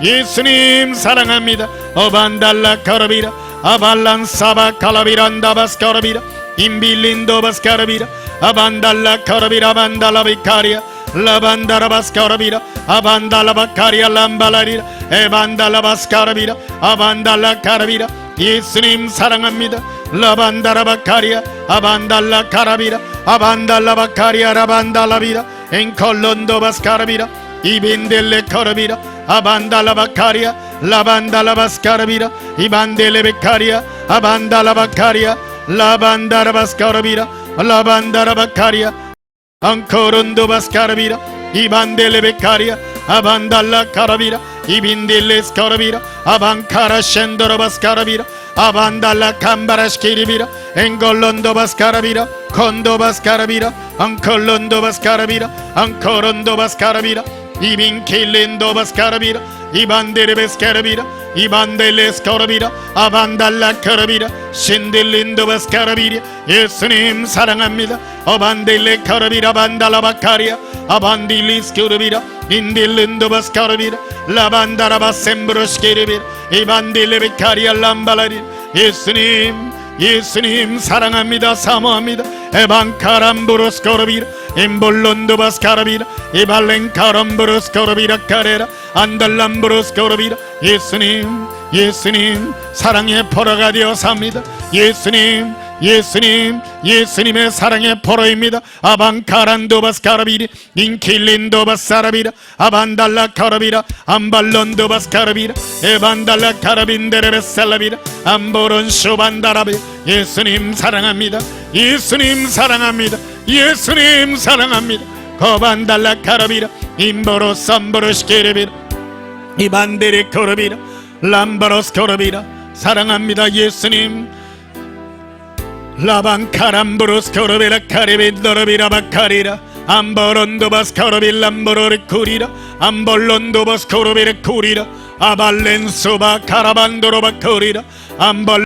예수님 사랑합니다. 어반달라 카라비라. 아발란 사바 칼라비란다 바스카라비라. 임빌린도 바스카라비라. 아반달라 카라비라. 반달라 비카리아 라반다라 바스카라비라. 아반달라 바카리아 람발라리라. 에반달라 바스카라비라. 아반달라 카라비라. 예수님 사랑합니다. 라반다라 바카리아. 아반달라 카라비라. 아반달라 바카리아 라반달라비라. 엔컬론도 바스카라비라. 이빈델레 커라비라. 아반달라 바카리아. 라반달라 바스카라비라. 이반델레 베카리아. 아반달라 바카리아. 라반다라 바스카라비라. 라반다라 바카리아. 앙코론도 바스카라비라. 이반델레 베카리아. 아반달라 카라비라. 이빈델레스 카라비라. 아반카라 셴도로 바스카라비라. 아반달라 캄바라시키리비라. 엥걸론도 바스카라비라. 콘도 바스카라비라. 앙콜론도 바스카라비라. 앙코론도 바스카라비라. 이빈킬린도 바스카라비라. 이반데레베스카라비라. 이반델레스카라비라. 아반달라 카라비라. 신딜린도 바스카라비라. 예수님 사랑합니다. 어반델레 카라비라. 반달라 바카리아. 아반딜리스카라비라. 인딜린도 바스카라비라. 라반다라 바셈브로시케르비라. 이반딜레베카리아 람발라리. 예수님 사랑합니다. 사모합니다. 에반카람브로스코르비라. 임볼론도 바스카라비라. 이발렌카람브로스코르비라 카레라. 안달람브로스코르비라. 예수님 사랑의 포로가 되어 삽니다. 예수님의 사랑의 포로입니다. 아반카란도 바스카라비리. 인킬린도 바사라비라. 아반달라 카라비라. 암발론도 바스카라비라. 에반달라 카라빈데레베살라비라. 암보론 쇼반다라비. 예수님 사랑합니다. 예수님 사랑합니다. 거반달라 카라비라. 임보로 삼보로시케르비라. 이반데레 코르비라. 람바로스 코르비라. 사랑합니다. 예수님. 라반카람브로스 코르비라. 카리빈도르비라 바카리라. 암보론도 바스코르빌 람보로리 쿠리라. 암볼론도 바스코르비라 쿠리라. 아발렌소바 카라반도로 바코리라. 암볼